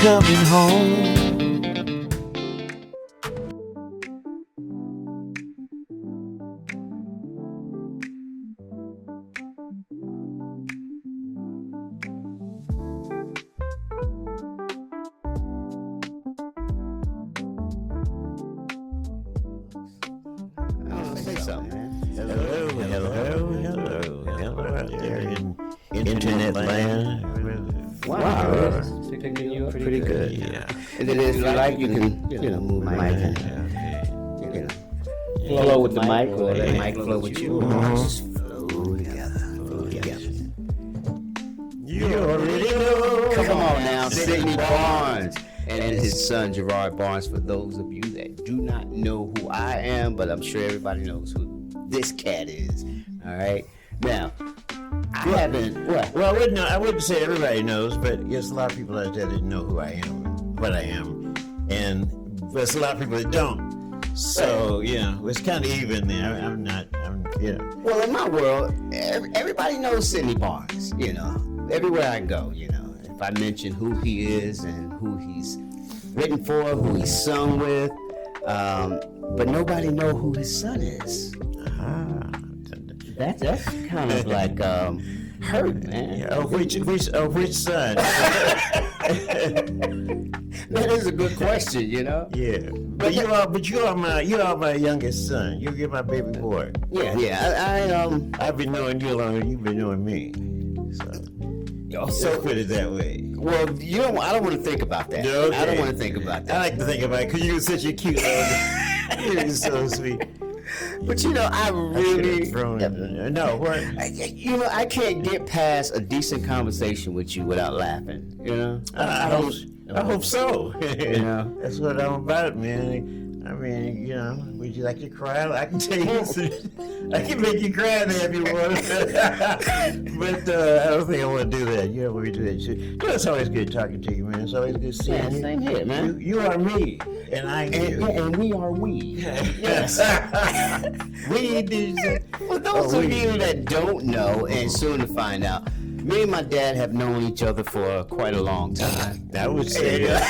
coming home. Say something, man. Hello out there in internet land. Wow, picking you up pretty good. Yeah. And then if you like, you can, move the mic and, flow with the mic, or let the mic flow with you. Just flow together. You already know. Come on now, Sidney Barnes and his son Gerard Barnes. For those of you that do not know who I am, but I'm sure everybody knows who this cat is. All right, now I haven't. What? Well, I wouldn't say everybody knows, but there's a lot of people out there that know who I am, what I am, and there's a lot of people that don't. So, it's kind of even there. I'm not. Well, in my world, everybody knows Sidney Barnes. Everywhere I go, if I mention who he is and who he's written for, who he's sung with, but nobody know who his son is. That's kind of like hurt, man. Yeah, which son? That is a good question, Yeah, but you are my youngest son. You're my baby boy. Yeah. I've been knowing you longer than you've been knowing me. So put it that way. Well, I don't want to think about that. Okay. I don't want to think about that. I like to think about it because you're such a cute little. You're so sweet. But I really. No, what? I can't get past a decent conversation with you without laughing. I hope so. That's what I'm about, man. I mean, would you like to cry? I can tell you, I can make you cry if you want. But I don't think I want to do that. You don't want me to do that. It's always good talking to you, man. It's always good seeing you. Same here, man. You are me, and I am you. And we are we. Yes. We do. For those of you that don't know, and soon to find out, me and my dad have known each other for quite a long time. I would say that.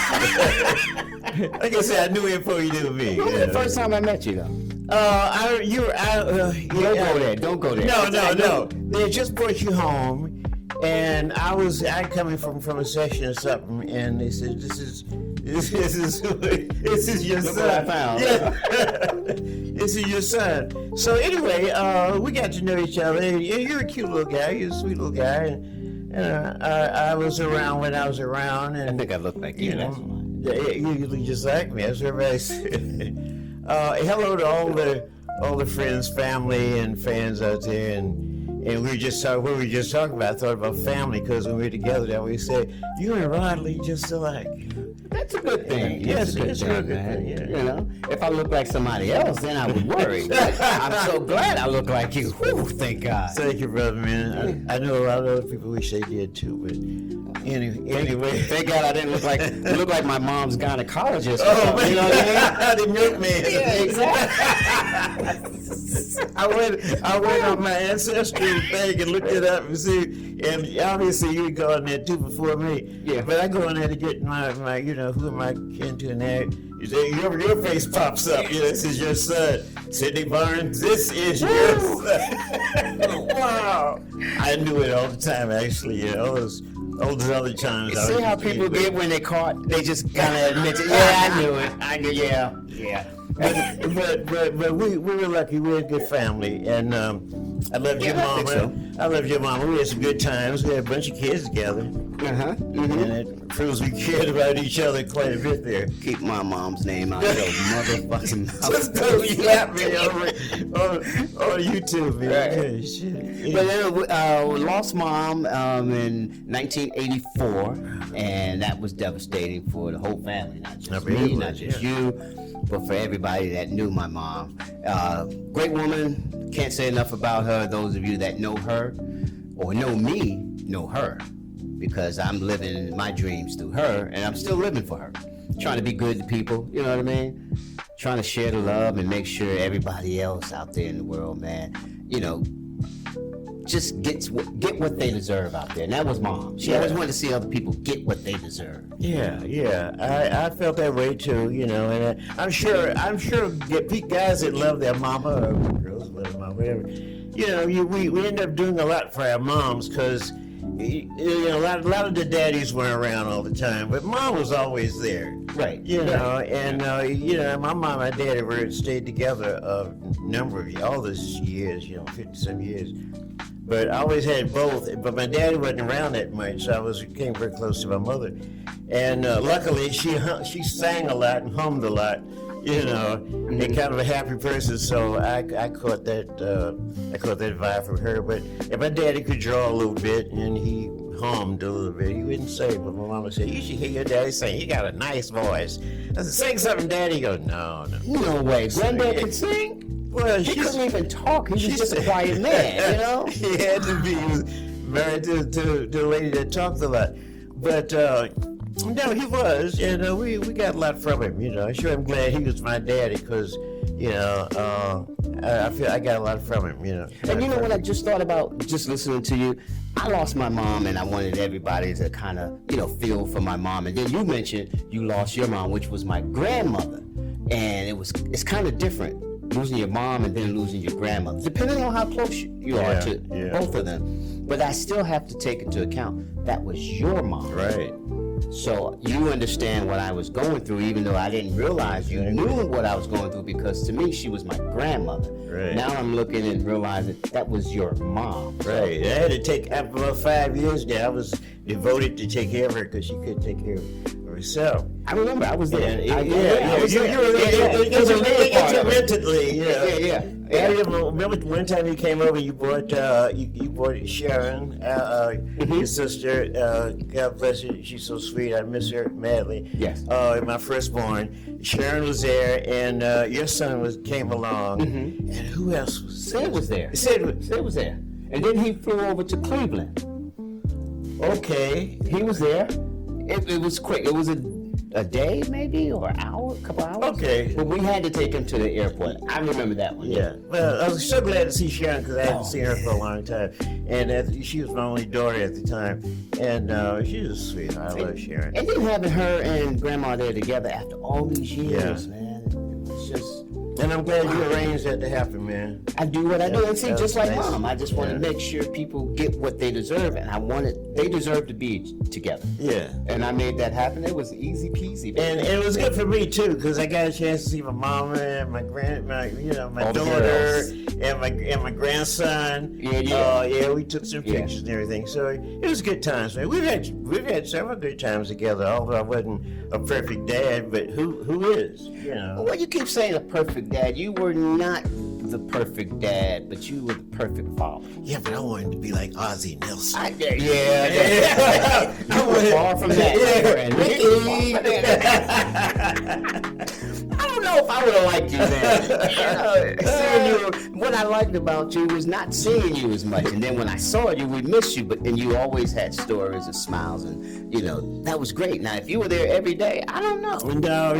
Like I said, I knew him before you knew me. When was the first time I met you, though? Don't go there. No. They just brought you home, and I coming from a session or something, and they said, this is your Look son. what I found. Yeah. This is your son. So anyway, we got to know each other. And you're a cute little guy. You're a sweet little guy. And I was around when I was around. And I think I look like you. You look just like me. That's what everybody said. Hello to all the friends, family, and fans out there. And we were just talking about. I thought about family because when we were together, that we said you and Rod look just alike. That's a good thing. Yes, it's a good thing, man. Yeah. If I look like somebody else, then I would worry. I'm so glad I look like you. Whew, thank God. Thank you, brother, man. I know a lot of other people wish they did too, but anyway. Thank God I didn't look like my mom's gynecologist. Oh, man. You know what I mean? The milkman. Yeah, exactly. I went on my ancestry thing and looked it up and see, and obviously you go on there too before me. Yeah. But I go on there to get my who am I kin to now? Your face pops up. This is your son, Sidney Barnes. This is your son. Wow. I knew it all the time, actually. All those other times. See how people get when they're caught? They just kind of admit it. Yeah, I knew it. I knew. Yeah. But we were lucky. We had a good family, and I loved your mama. So. I loved your mama. We had some good times. We had a bunch of kids together, and it proves we cared about each other quite a bit there. Keep my mom's name out your motherfucking mouth. Just don't slap me on YouTube, man. Right. Yeah, shit. But then we lost mom in 1984, and that was devastating for the whole family, not just me, not just you, but for everybody that knew my mom. Great woman, can't say enough about her. Those of you that know her or know me, know her, because I'm living my dreams through her, and I'm still living for her. Trying to be good to people, you know what I mean? Trying to share the love and make sure everybody else out there in the world, man, just get what they deserve out there. And that was Mom. She always wanted to see other people get what they deserve. Yeah. I felt that way too, and I'm sure guys that love their mama or girls that love their mama, whatever, we end up doing a lot for our moms because a lot of the daddies weren't around all the time, but Mom was always there. Right. My mom and my daddy were stayed together a number of all these years, 50-some years. But I always had both. But my daddy wasn't around that much, so I came very close to my mother. And luckily, she sang a lot and hummed a lot, and kind of a happy person. So I caught that vibe from her. But if my daddy could draw a little bit, and he hummed a little bit. He wouldn't say, but my mama said, "You should hear your daddy sing. You got a nice voice." I said, "Sing something, Daddy." He goes, "No." No way. Granddad could sing? Well, he couldn't even talk. He was just a quiet man, He had to be. He was married to a lady that talked a lot. But, no, he was. And we got a lot from him, Sure, I'm glad he was my daddy because, I feel I got a lot from him, And what I just thought about just listening to you? I lost my mom, and I wanted everybody to kind of, feel for my mom. And then you mentioned you lost your mom, which was my grandmother. And it's kind of different. Losing your mom and then losing your grandmother, depending on how close you are to both of them. But I still have to take into account that was your mom. Right. So you understand what I was going through, even though I didn't realize you knew what I was going through, because to me, she was my grandmother. Right. Now I'm looking and realizing that was your mom. Right. I had to take, after about 5 years there, I was devoted to take care of her because she couldn't take care of herself. I remember, I was there. You were there intermittently. I remember one time you came over, you brought Sharon, your sister. God bless her, she's so sweet. I miss her madly. Yes. My firstborn, Sharon was there, and your son came along, and who else was there? Sid was there. Sid was there, and then he flew over to Cleveland. Okay, he was there. It was quick. It was a day maybe, or an hour, a couple hours. Okay. But we had to take him to the airport. I remember that one. Yeah. Well, I was so glad to see Sharon because I hadn't seen her for a long time. And she was my only daughter at the time. And she was sweet. I love Sharon. And then having her and Grandma there together after all these years, man, it was just... And I'm glad you arranged that to happen, man. I do what I do. And see, just like nice. Mom, I just want to make sure people get what they deserve, and they deserve to be together. Yeah. And I made that happen. It was easy peasy. And it was good for me too, because I got a chance to see my mama and my daughter and my grandson. We took some pictures and everything. So it was good times, man. We've had several good times together. Although I wasn't a perfect dad, but who is? Well, you keep saying a perfect dad. You were not the perfect dad, but you were the perfect father. Yeah, but I wanted to be like Ozzie Nelson. I was far from that. I don't know if I would have liked you then. What I liked about you was not seeing you as much, and then when I saw you, we missed you. But then you always had stories and smiles, and that was great. Now, if you were there every day, I don't know. No,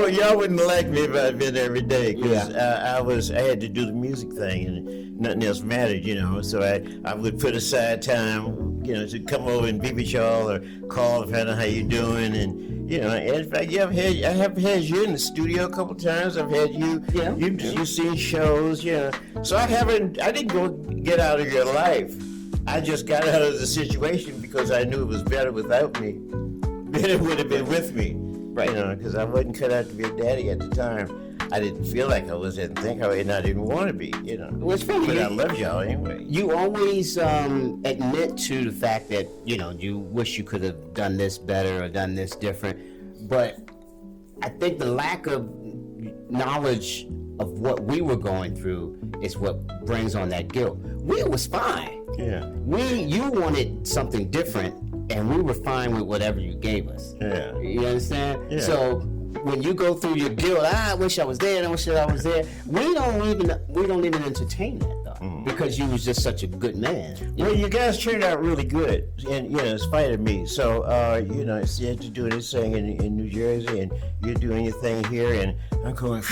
y'all wouldn't like me if I'd been there every day, because I had to do the music thing, and nothing else mattered, So I would put aside time, to come over and be with y'all or call to find out how you doing, and in fact, I have had you in the studio a couple times. I've had you. Yeah. You've seen shows. So I didn't go get out of your life. I just got out of the situation because I knew it was better without me than it would have been with me. Right. Because I wasn't cut out to be a daddy at the time. I didn't feel like I was, didn't think I was, and I didn't want to be, Well, it's funny. But I loved y'all anyway. You always admit to the fact that, you wish you could have done this better or done this different. But I think the lack of knowledge of what we were going through is what brings on that guilt. We was fine. Yeah. You wanted something different, and we were fine with whatever you gave us. Yeah. You understand? Yeah. So when you go through your guilt, I wish I was there, and I wish I was there. We don't even entertain that though, because you was just such a good man. Well, you guys turned out really good, and in spite of me. So you had to do this thing in New Jersey, and you're doing your thing here, and I'm going,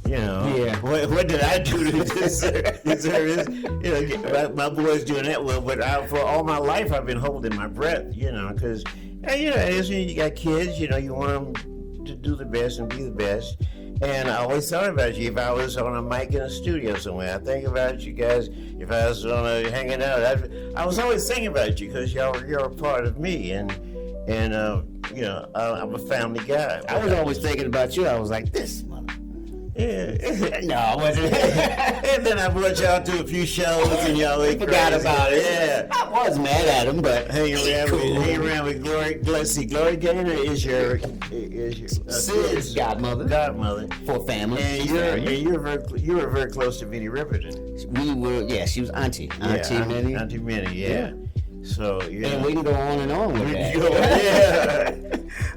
You know, Yeah. What did I do to deserve this? You know, my boy's doing that well, but for all my life I've been holding my breath. You know, because you know, as you got kids, you know, you want them to do the best and be the best. And I always thought about you if I was on a mic in a studio somewhere. I think about you guys if I was on a hanging out. I was always thinking about you because you're a part of me, and you know, I'm a family guy. I was always thinking about you. I was like, this mother. Yeah. No, I wasn't. And then I brought y'all to a few shows and y'all Forgot about it. Yeah. I was mad at him, but Hang around with Glory. Let's see, Glory Gaynor is your Sid's godmother for family. And you were very close to Minnie Riperton. We were, yeah. She was Auntie Minnie. Auntie Minnie, yeah. So and we can go on and on with that. Yeah.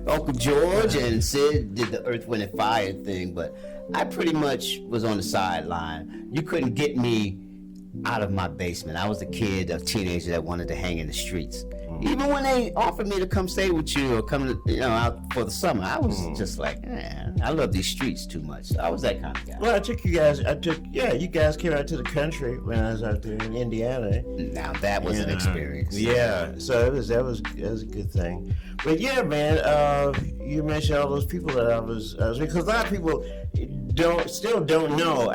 Uncle George and Sid did the Earth, Wind, and Fire thing, but I pretty much was on the sideline. You couldn't get me out of my basement. I was a teenager that wanted to hang in the streets. Even when they offered me to come stay with you or come, out for the summer, I was just like, I love these streets too much. So I was that kind of guy. Well, you guys came out to the country when I was out there in Indiana. Now that was an experience. Yeah, so that was a good thing. But yeah, man, you mentioned all those people that I was because a lot of people still don't know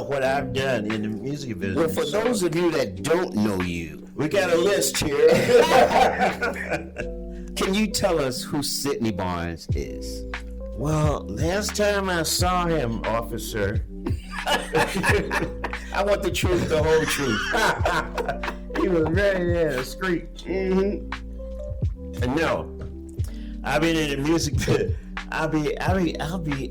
what I've done in the music business. Well, for those of you that don't know you, we got a list here. Can you tell us who Sidney Barnes is? Well, last time I saw him, officer, I want the truth, the whole truth. he was ready in the street. And no, I've been in the music. I'll be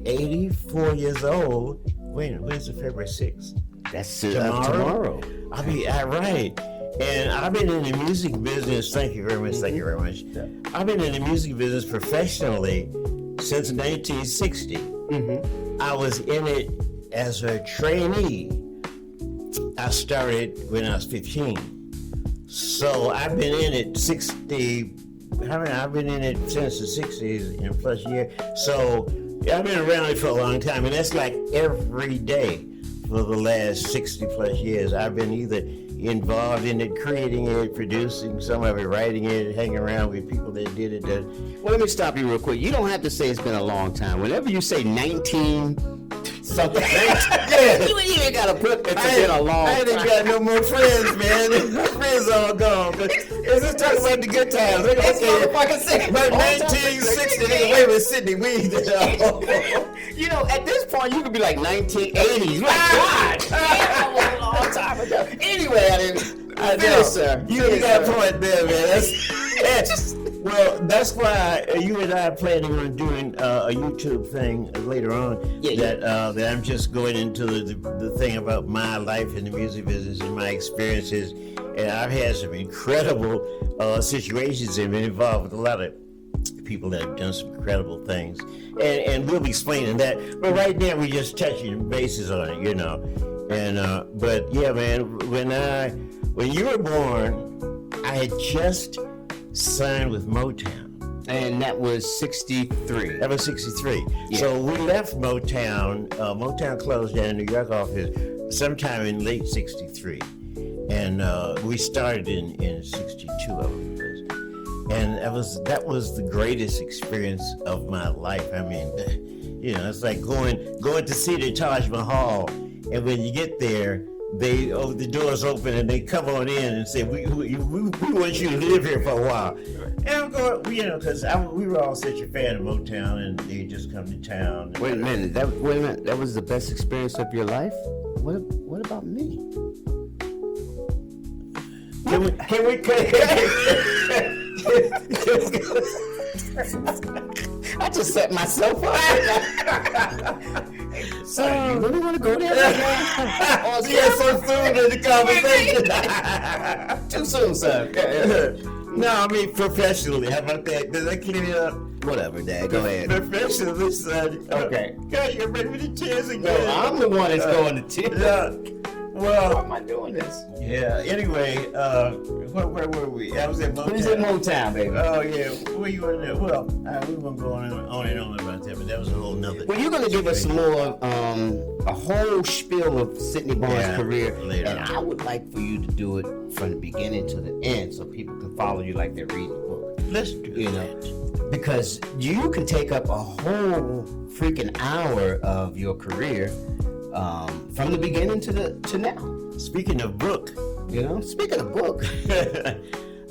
84 years old. When's the February 6th? That's tomorrow. I'll be right. And I've been in the music business. Thank you very much. Thank you very much. Yeah. I've been in the music business professionally since 1960. I was in it as a trainee. I started when I was 15. So I've been in it 60. I've been in it since the 60s and plus year. So I've been around it for a long time, and that's like every day for the last 60 plus years. I've been either involved in it, creating it, producing some of it, writing it, hanging around with people that did it. Well, let me stop you real quick. You don't have to say it's been a long time. Whenever you say 19 something, you ain't even got to put it's been a long time. I ain't got no more friends, man. My friends all gone. Is this talking about the good times? That's motherfucking sick. But 1960, wait with Sidney Weed. At this point, you could be like 1980s. Like, God, that was a long time ago. Anyway, I know, sir. You got a point there, man. Well, that's why you and I are planning on doing a YouTube thing later on. That I'm just going into the thing about my life in the music business and my experiences. And I've had some incredible situations and been involved with a lot of people that have done some incredible things. And we'll be explaining that. But right now, we're just touching bases on it, And but yeah, man, when you were born, I had just signed with Motown. And that was 63. That was 63. Yeah. So we left Motown. Motown closed down the New York office sometime in late 63. And we started in 62, I believe. And that was the greatest experience of my life. I mean, it's like going to see the Taj Mahal. And when you get there, the doors open and they come on in and say, we want you to live here for a while. And I'm going, because we were all such a fan of Motown, and they just come to town. Wait a minute, that was the best experience of your life? What about me? Can we I just set myself up. So, you really want to go there right now? So soon in the conversation. Too soon, sir. No, I mean professionally. How about that? Does that clear it up? Whatever, Dad. Go ahead. Professionally, son. Okay. God, you're making me to tears again. No, I'm the one that's going to tears. Well, why am I doing this? Yeah. Anyway, where were we? I was at Motown. We was at Motown, baby. Oh yeah. Where you were there? Well, we won't go on and on about that, but that was a whole nother. Well, you're gonna give us some more, a whole spiel of Sidney Barnes' career, later and I would like for you to do it from the beginning to the end, so people can follow you like they're reading a book. Let's do that. Because you can take up a whole freaking hour of your career, from the beginning to now. Speaking of book, speaking of book,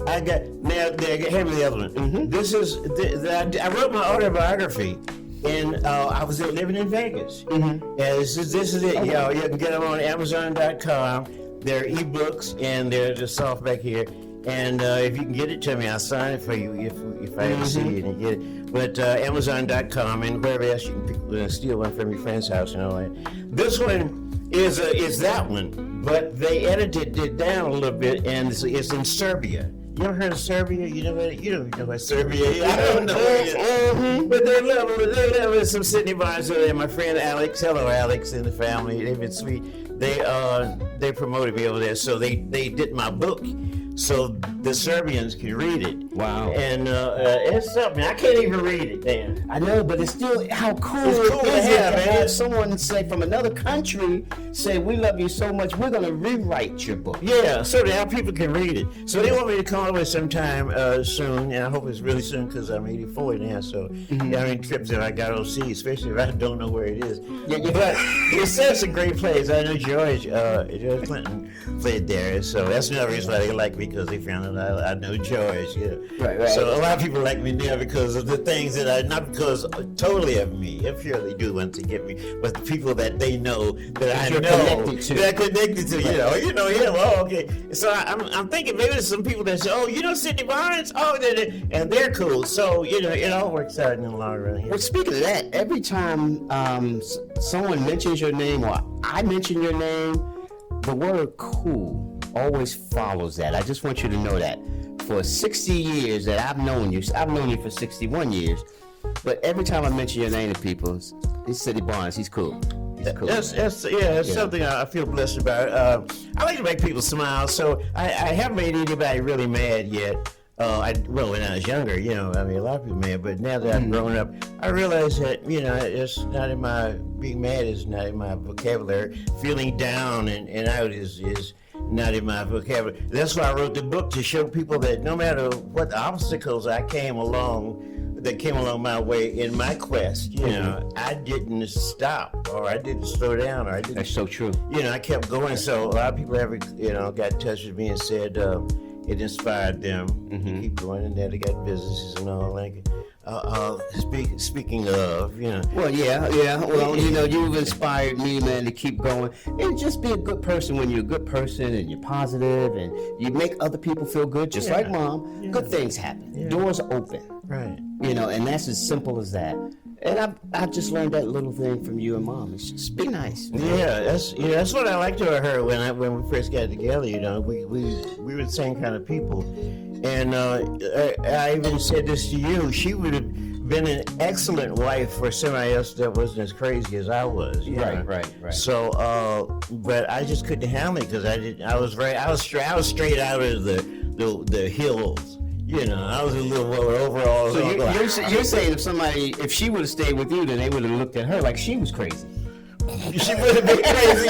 I got hand me the other one. Mm-hmm. This is I wrote my autobiography, and I was living in Vegas. Mm-hmm. And this is it. You can get them on Amazon.com. They're ebooks, and they're just soft back here. And if you can get it to me, I'll sign it for you if I ever see it and get it. But Amazon.com and wherever else you can steal one from your friend's house and all that. This one is that one, but they edited it down a little bit, and it's in Serbia. You ever heard of Serbia? You don't know about Serbia. I don't know. But they love it. Some Sidney Barnes over there. My friend Alex, hello Alex, and the family. They've been sweet. They promoted me over there, so they did my book, so the Serbians can read it. Wow. And it's something. I can't even read it, Dan. I know, but it's still how cool It's cool to is have, it to man. have someone say from another country say, we love you so much, we're gonna rewrite your book. Yeah, so now people can read it. So they want me to come over sometime soon, and I hope it's really soon because I'm 84 now. So how many trips have I got OC, especially if I don't know where it is. Yeah. But it says a great place. I know George Clinton played there, so that's another reason why they like me, because they found out I know George. Yeah. Right. So a lot of people like me there because of the things that not because totally of me. I'm sure they do want to get me, but the people that they know that I know that are connected to, you know him. Oh, okay. So I'm thinking maybe there's some people that say, oh, you know Sidney Barnes? Oh, and they're cool. So it all works out in the long run. Yeah. Well, speaking of that, every time someone mentions your name or I mention your name, the word cool always follows that. I just want you to know that. For 60 years that I've known you for 61 years, but every time I mention your name to people, it's Sidney Barnes. He's cool. He's cool. That's something I feel blessed about. I like to make people smile, so I haven't made anybody really mad yet. When I was younger, a lot of people mad, but now that I've grown up, I realize that, it's not in being mad is not in my vocabulary. Feeling down and out is not in my vocabulary. That's why I wrote the book, to show people that no matter what obstacles that came along my way in my quest, I didn't stop, or I didn't slow down, or I didn't. That's so true. I kept going. So a lot of people have, got in touch with me and said it inspired them to keep going, and then they got businesses and all like. Speaking of, Well, yeah. Well, you've inspired me, man, to keep going and just be a good person. When you're a good person and you're positive and you make other people feel good, just like Mom, good things happen. Yeah. Doors open. Right. And that's as simple as that. And I just learned that little thing from you and Mom. It's just be nice. Man. Yeah, that's what I liked about her when we first got together. We were the same kind of people, and I even said this to you. She would have been an excellent wife for somebody else that wasn't as crazy as I was. Right. So, but I just couldn't handle it because I was straight out of the hills. I was a little overall. So you're saying if she would have stayed with you, then they would have looked at her like she was crazy. She would have been crazy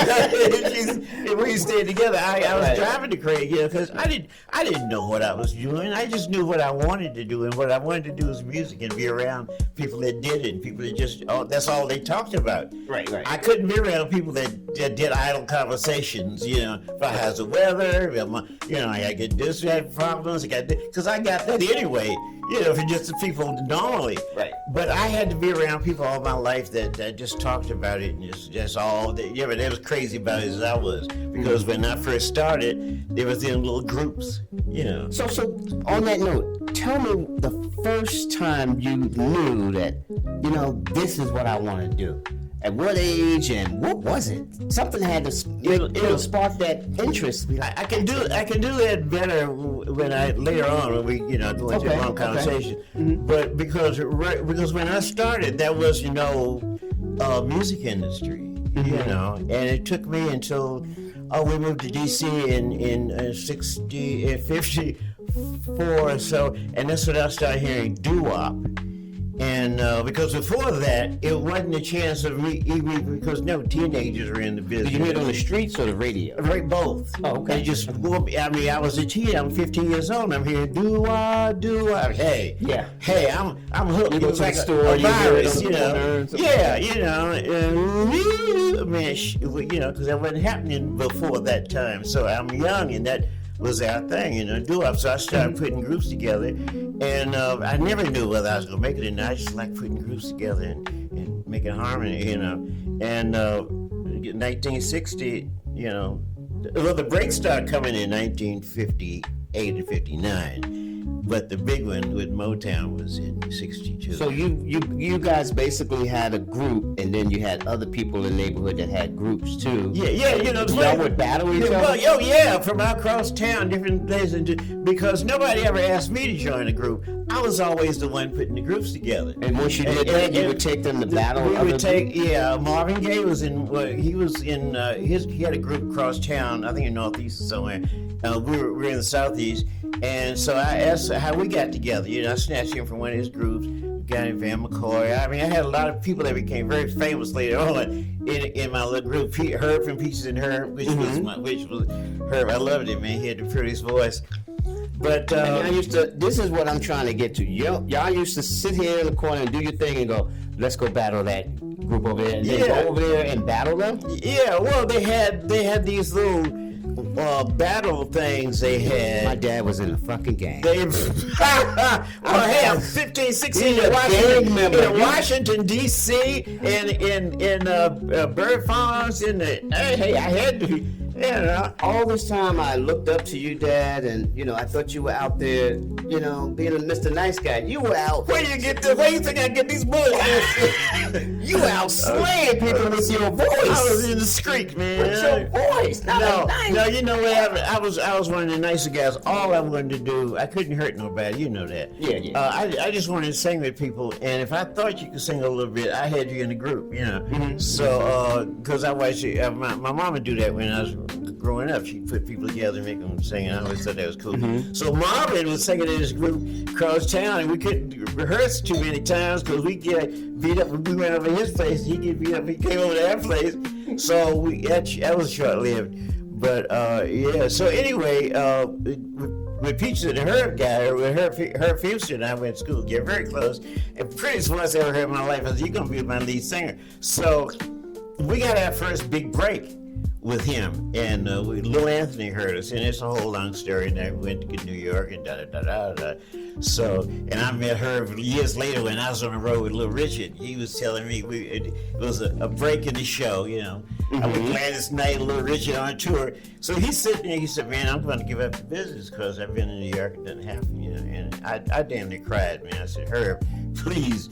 if we stayed together. I was driving her crazy, because I didn't know what I was doing. I just knew what I wanted to do, and what I wanted to do was music and be around people that did it, and people that just that's all they talked about. Right. I couldn't be around people that did idle conversations. About how's the weather. I get this, I have problems. Because I got that anyway. For just the people normally. Right. But I had to be around people all my life that just talked about it, and just all that. But they was crazy about it as I was, because when I first started, they was in little groups. So on that note, tell me the first time you knew that this is what I want to do. At what age and what was it? Something had to spark that interest. I can do that better when later on when we go into a long conversation. Mm-hmm. But because when I started, that was music industry, and it took me until we moved to DC in 54 or so, and that's when I started hearing doo-wop. And because before that, it wasn't a chance of me, even because no teenagers were in the business. Did you hear it on the streets or the radio? Right, both. Oh, okay. They just, I mean, I was a teen. I'm 15 years old. And I'm hearing doo-wah, doo-wah. Hey, Yeah. Hey, I'm hooked. You It go was to like the store, a you hear it virus, on you the know. corner and something Yeah, you know, man, you know, because that wasn't happening before that time. So I'm young, and that was our thing, you know, doo-wop. So I started putting groups together, and I never knew whether I was gonna make it or not. I just like putting groups together and making harmony, you know. And 1960, you know, well, the break started coming in 1958 and 59. But the big one with Motown was in '62. So you guys basically had a group, and then you had other people in the neighborhood that had groups too. Yeah, you know, Y'all would battle each other? Well, yeah, from across town, different places, because nobody ever asked me to join a group. I was always the one putting the groups together. And once you did that, you would take them to battle. We would take, Marvin Gaye was in. He was in. He had a group across town. I think in Northeast or somewhere. We were in the Southeast, and so I asked how we got together. You know, I snatched him from one of his groups. A guy named Van McCoy. I mean, I had a lot of people that became very famous later on in my little group. Herb from Peaches and Herb, which was Herb. I loved him, man. He had the prettiest voice. But this is what I'm trying to get to. Y'all used to sit here in the corner and do your thing and go, let's go battle that group over there, and then go over there and battle them. Yeah, well, they had these little battle things they had. My dad was in a fucking gang. Well, hey, I'm 15, 16 in Washington, D.C., in Bird Farms, hey, I had to, you know. All this time I looked up to you, Dad, and, you know, I thought you were out there, you know, being a Mr. Nice Guy. You were out. Where you think I get these bullets? You were out slaying people with your voice. I was in the street, man. With your voice, not a knife. No, you know what happened? I was one of the nicer guys. All I wanted to do, I couldn't hurt nobody. You know that. Yeah. I just wanted to sing with people, and if I thought you could sing a little bit, I had you in the group. You know. Mm-hmm. So, because I watched my mom would do that when I was growing up. She'd put people together and make them sing, and I always thought that was cool. Mm-hmm. So Marvin was singing in his group across town, and we couldn't rehearse too many times because we get beat up. We went over his place, he get beat up. He came over to our place, so that was short-lived. But yeah. So anyway, with Peaches and Herb guy, with Herb Fuster and I went to school, get very close, and prettiest voice I ever heard in my life. I said, "You're gonna be my lead singer." So we got our first big break with him, and Lil Anthony heard us, and it's a whole long story. And I went to New York and da. So, and I met her years later when I was on the road with Lil Richard. He was telling me it was a break in the show, you know. I was glad this night, Lil Richard on tour. So he's sitting there. He said, "Man, I'm going to give up the business because I've been in New York. It doesn't happen, you know." And I damn near cried, man. I said, "Herb, please,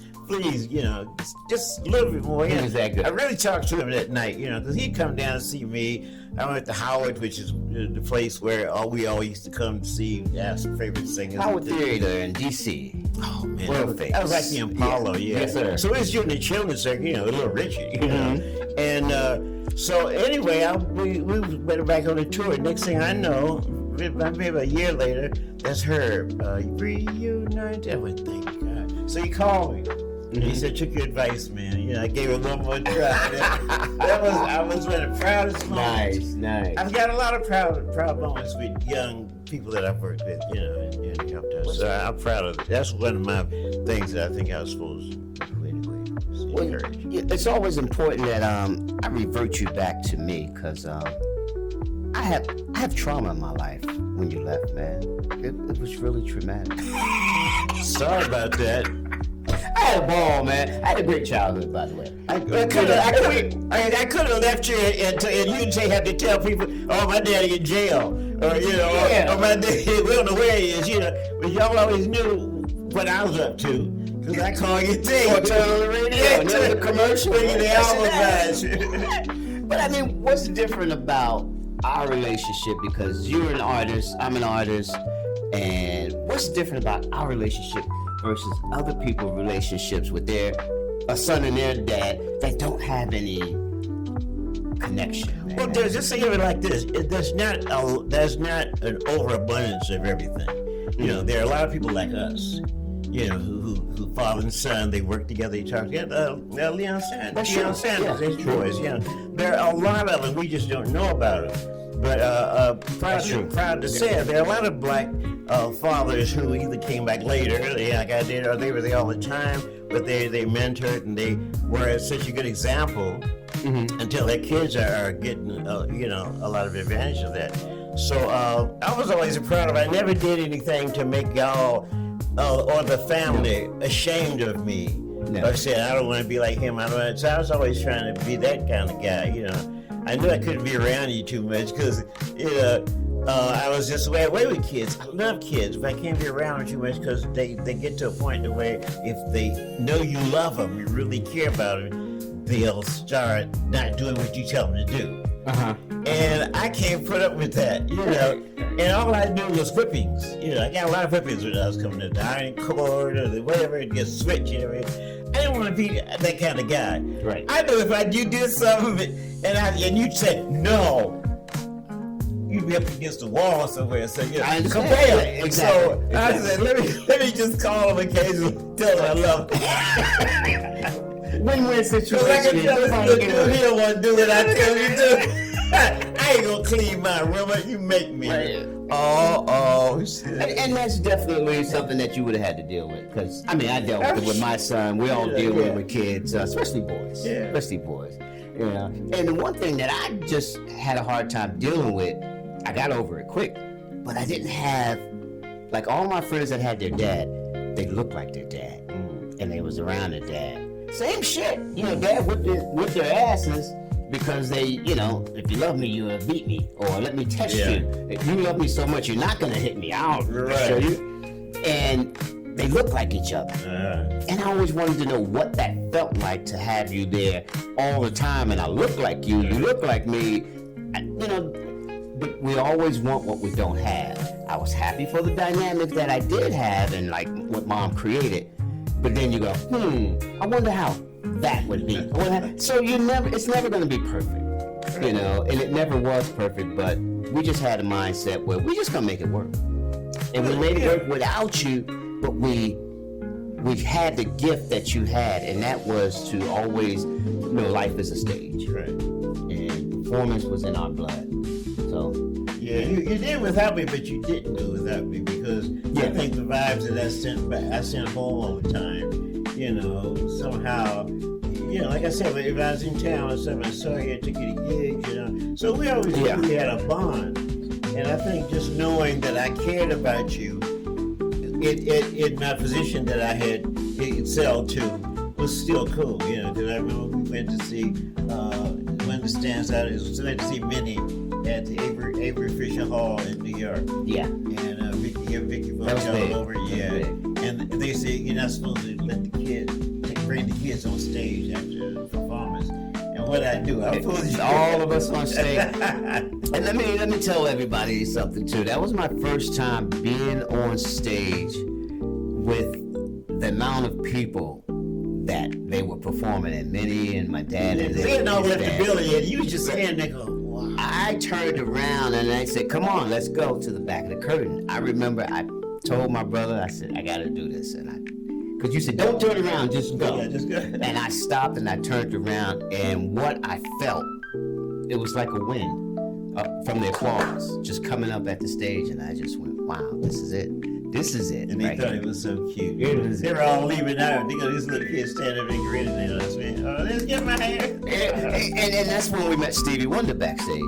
you know, just a little bit more." You know, I really talked to him that night, you know, because he'd come down and see me. I went to Howard, which is the place where we all used to come to see our favorite singers. Howard Theater in D.C. Oh, man. That was like the Apollo, yeah. Yes, sir. So it was during the children's circuit, you know, Little Richard, you know. And so anyway, we went back on the tour. Next thing I know, maybe a year later, that's her. Reunited. I went, thank God. So he called me. And he said, "Took your advice, man." You know, I gave him one more try. I was one of the proudest moments. Nice. I've got a lot of proud moments with young people that I've worked with, you know, and helped us. So I'm proud of it. That's one of my things that I think I was supposed to do anyway. It's always important that I revert you back to me, because I have trauma in my life when you left, man. It was really traumatic. Sorry about that. I had a ball, man. I had a great childhood, by the way. I could have left you and you'd had to tell people, "Oh, my daddy in jail," or you know, or my daddy, we don't know where he is, you know. But y'all always knew what I was up to, because I call you thing. Or turn on the radio, the commercial. But I mean, what's different about our relationship? Because you're an artist, I'm an artist, and what's different about our relationship versus other people's relationships with a son and their dad that don't have any connection. Man. Well, just think of it like this: there's not an overabundance of everything. You know, there are a lot of people like us. You know, who father and son, they work together, they talk together. Leon Sanders, his boys. You know, there are a lot of them. We just don't know about them. But proud to say, there are a lot of black fathers who either came back later, like I did, or they were there all the time. But they mentored and they were such a good example until their kids are getting a lot of advantage of that. So I was always proud of it. I never did anything to make y'all or the family ashamed of me. No. Or said I don't want to be like him. So I was always trying to be that kind of guy. You know, I knew I couldn't be around you too much because I was just the way with kids. I love kids, but I can't be around them too much because they get to a point where if they know you love them, you really care about them, they'll start not doing what you tell them to do. And I can't put up with that, you know. And all I knew was whippings. You know, I got a lot of whippings when I was coming to the iron cord or whatever, it gets switched and everything. I didn't want to be that kind of guy. Right. I knew if you did something and you said no, you'd be up against the wall somewhere. So you know, compare. Exactly. So I said, let me just call him occasionally, tell him I love him. Win-win situation. I can tell this little dude, he don't want to do what I tell you to. I ain't gonna clean my room, you make me. Right. And that's definitely something that you would have had to deal with. Because, I mean, I dealt with it with my son. We all deal with it with kids, especially boys. Yeah. Especially boys. You know? And the one thing that I just had a hard time dealing with, I got over it quick. But I didn't have, like all my friends that had their dad, they looked like their dad. And they was around their dad. Same shit. You know, dad whipped their asses. Because they, you know, if you love me, you'll beat me, or let me test you. If you love me so much, you're not gonna hit me out. Right. Show you. And they look like each other. And I always wanted to know what that felt like to have you there all the time. And I look like you look like me. You know, but we always want what we don't have. I was happy for the dynamic that I did have and like what mom created. But then you go, I wonder how that would be. So it's never going to be perfect, you know, and it never was perfect, but we just had a mindset where we just going to make it work. And we made it work without you, but we had the gift that you had, and that was to always, you know, life is a stage. Right. And performance was in our blood. So yeah, you did without me, but you didn't do without me because I think the vibes that I sent home all the time. You know, somehow, you know, like I said, if I was in town or something, I saw you, I took you to gigs, you know. So we always really had a bond. And I think just knowing that I cared about you, in my position that I had excelled to, was still cool, you know, because I remember we went to see, one of the stands out, we went to see Minnie at the Avery Fisher Hall in New York. Yeah. And Vicky Von all over, And they say you're not supposed to let the kids bring the kids on stage after the performance. And what I do, I put all of us on stage. And let me tell everybody something too. That was my first time being on stage with the amount of people that they were performing, and Minnie and my dad and they didn't all left the building yet. You was just standing there going, wow. I turned around and I said, "Come on, let's go to the back of the curtain." I remember I told my brother, I said, "I gotta do this," because you said, "Don't turn around, just go." Yeah, just go. And I stopped and I turned around, and what I felt, it was like a wind from the applause just coming up at the stage, and I just went, "Wow, this is it. This is it." And they thought it was so cute. They were all leaving out. They got these little kids standing up and grinning at us, man. Oh, let's get my hair. And that's when we met Stevie Wonder backstage.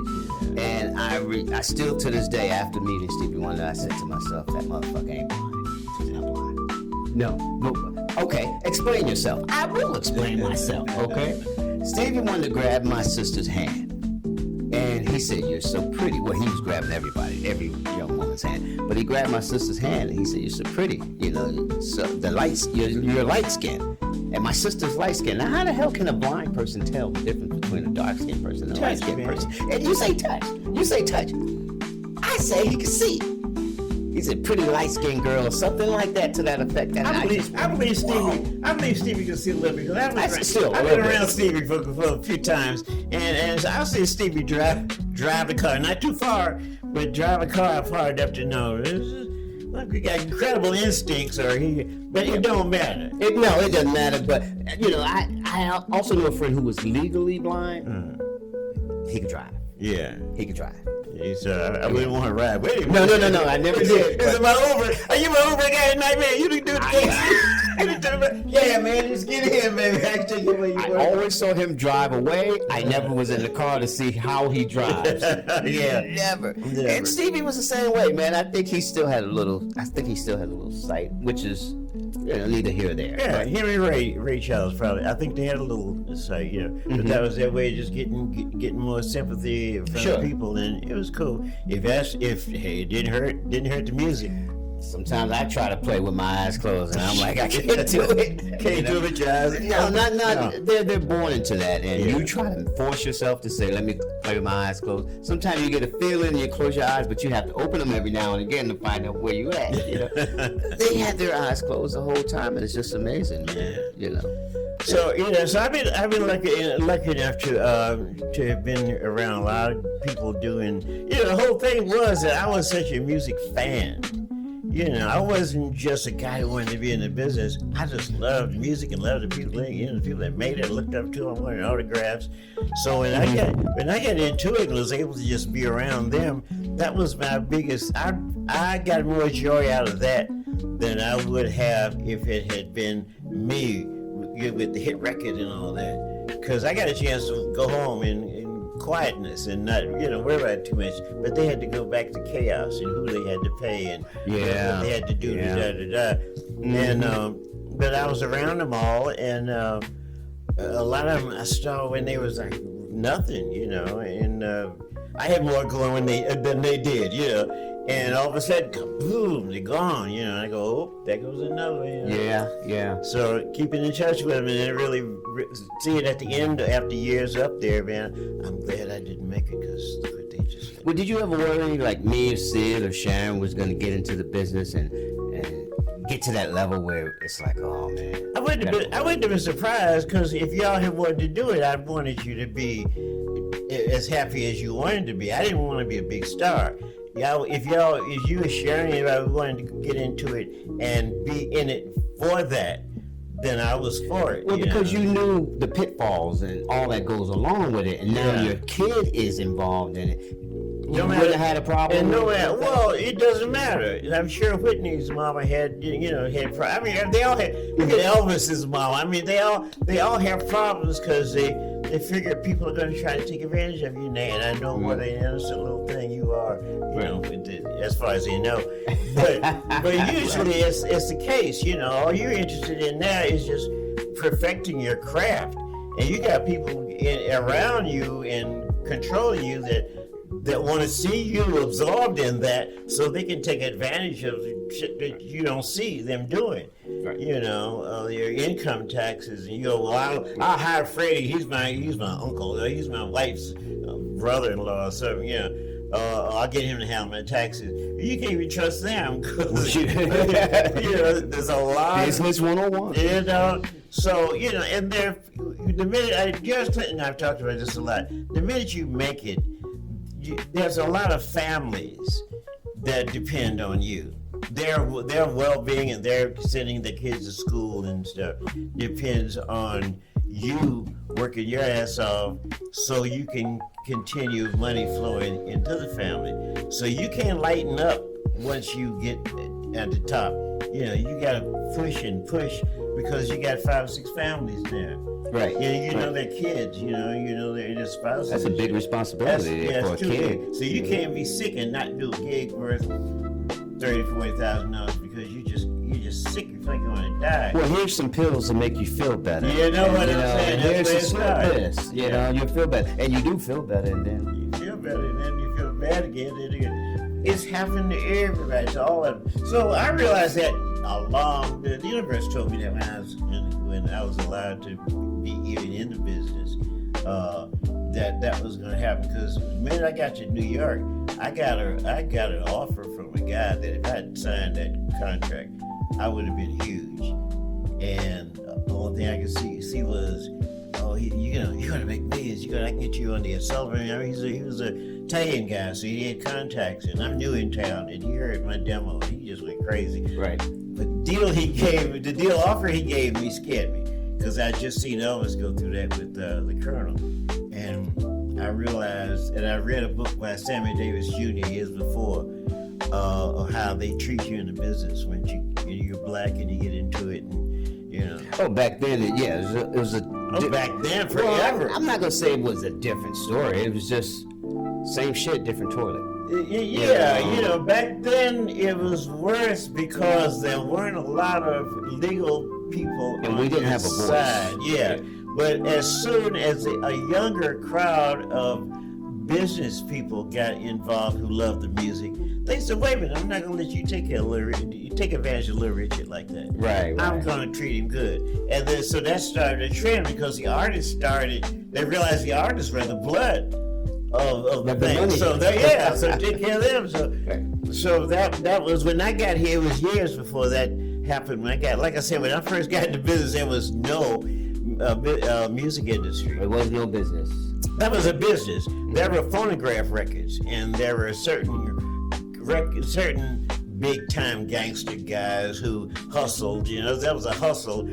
And I still to this day, after meeting Stevie Wonder, I said to myself, that motherfucker ain't blind. He's not blind. No. Okay, explain yourself. I will explain myself, okay? Stevie Wonder grabbed my sister's hand. And he said, "You're so pretty." Well, he was grabbing every young woman's hand. But he grabbed my sister's hand and he said, "You're so pretty. You know, so you're light skinned." And my sister's light skinned. Now, how the hell can a blind person tell the difference between a dark skinned person and a light skinned person? And you say touch. I say he can see. he said pretty light-skinned girl or something like that to that effect. And I believe Stevie can see a little bit because I've been around Stevie for a few times, and I'll see Stevie drive a car, not too far, but drive a car far enough to know. Look, he got incredible instincts, but it don't matter. It doesn't matter. But I also know a friend who was legally blind. He could drive. Yeah, he could drive. He said, I wouldn't want to ride. Wait a minute. No, I never did. Are you my Uber guy tonight, man? You didn't do the Yeah, man, just get in, man. I can take you where you I always saw him drive away. I never was in the car to see how he drives. Yeah. Never. And Stevie was the same way, man. I think he still had a little sight, which is neither here or there. Yeah, him and Ray Charles probably. I think they had a little sight, but that was their way of just getting more sympathy from the people, and it was cool. If it didn't hurt the music. Sometimes I try to play with my eyes closed, and I'm like, I can't do it. Can't do it with your eyes. No, not. They're born into that, and you try to force yourself to say, "Let me play with my eyes closed." Sometimes you get a feeling, and you close your eyes, but you have to open them every now and again to find out where you at. They had their eyes closed the whole time, and it's just amazing, man. So so I've been lucky enough to have been around a lot of people doing. The whole thing was that I was such a music fan. I wasn't just a guy who wanted to be in the business. I just loved music and loved the people, the people that made it, looked up to them, wanted autographs. So when I got into it and was able to just be around them, that was my biggest. I got more joy out of that than I would have if it had been me with the hit record and all that. Because I got a chance to go home in quietness and not worry about it too much, but they had to go back to chaos and who they had to pay and what they had to do and but I was around them all, and a lot of them I saw when they was like nothing, and I had more going than they did, and all of a sudden, boom, they're gone, and I go, oh, there goes another, Yeah. So keeping in touch with them, and then really see it at the end after years up there, man, I'm glad I didn't make it, because look what they just... Well, did you ever worry, like me or Sid or Sharon was going to get into the business and get to that level where it's like, oh, man. I wouldn't have been surprised, because if y'all had wanted to do it, I wanted you to be as happy as you wanted to be. I didn't want to be a big star. If you were sharing it, I wanted to get into it and be in it for that, then I was for it. Well, because you knew the pitfalls and all that goes along with it, and now your kid is involved in it. You would have had a problem. And well, it doesn't matter. I'm sure Whitney's mama had problems. I mean, they all had. Look at Elvis's mama. I mean, they all have problems because they figure people are going to try to take advantage of you, and I know what an innocent little thing you are, as far as they know. But usually it's the case. All you're interested in now is just perfecting your craft, and you got people around you and controlling you that want to see you absorbed in that, so they can take advantage of the shit that you don't see them doing. Right. Your income taxes, and well, I'll hire Freddie. He's my uncle. He's my wife's brother-in-law. So I'll get him to handle my taxes. You can't even trust them because there's a lot. Business 101. So and the minute George Clinton and I've talked about this a lot. The minute you make it, there's a lot of families that depend on you. Their well-being and their sending their kids to school and stuff depends on you working your ass off so you can continue money flowing into the family. So you can't lighten up once you get at the top. You got to push because you got 5 or 6 families now. Right. You know their kids, you know their spouses. That's a big responsibility for a kid. So you can't be sick and not do a gig worth $30,000-$40,000 because you're just sick. You feel like you're going to die. Well, here's some pills to make you feel better. You know what I'm saying? Here's some this. You feel better, and you do feel better, and then you feel better, and then you feel bad again. It's happening to everybody, to all of them. So I realized that the universe told me that when I was allowed to be even in the business, that was going to happen, because the minute I got to New York, I got an offer from a guy that if I had signed that contract, I would have been huge. And the only thing I could see was, oh, you're gonna make millions. I can get you on the Sullivan. I mean, he was a Italian guy, so he had contacts, and I'm new in town, and he heard my demo, and he just went crazy. Right. But the deal offer he gave me scared me, because I just seen Elvis go through that with the Colonel, and I realized, and I read a book by Sammy Davis Jr. years before, of how they treat you in the business when you're black and you get into it, and you know. Oh, back then, it was a back then, forever. Well, I'm not gonna say it was a different story. It was just same shit, different toilet. Yeah, back then it was worse because there weren't a lot of legal people and on we didn't your have a voice. side. Yeah, but as soon as a younger crowd of business people got involved who loved the music, they said, "Wait a minute, I'm not gonna let you take advantage of Little Richard like that. Right. I'm gonna treat him good." And then so that started a trend, because the artists they realized the artists were the blood of the thing. So so take care of them. So that was when I got here. It was years before that happened. Like I said, when I first got into business, there was no music industry. There was no business. That was a business. There were phonograph records, and there were certain big time gangster guys who hustled. That was a hustle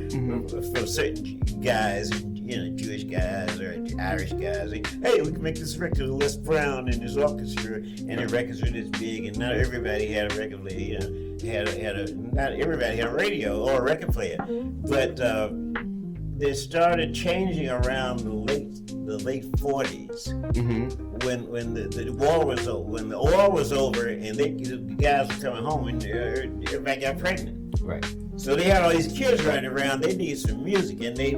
for certain guys, Jewish guys or Irish guys. Hey, we can make this record with Les Brown and his orchestra, and the records were this big, and not everybody had a record player. Not everybody had a radio or a record player, but they started changing around the late 40s, when the war was over. When the oil was over, and the guys were coming home, and everybody got pregnant. Right. So they had all these kids running around. They needed some music, and they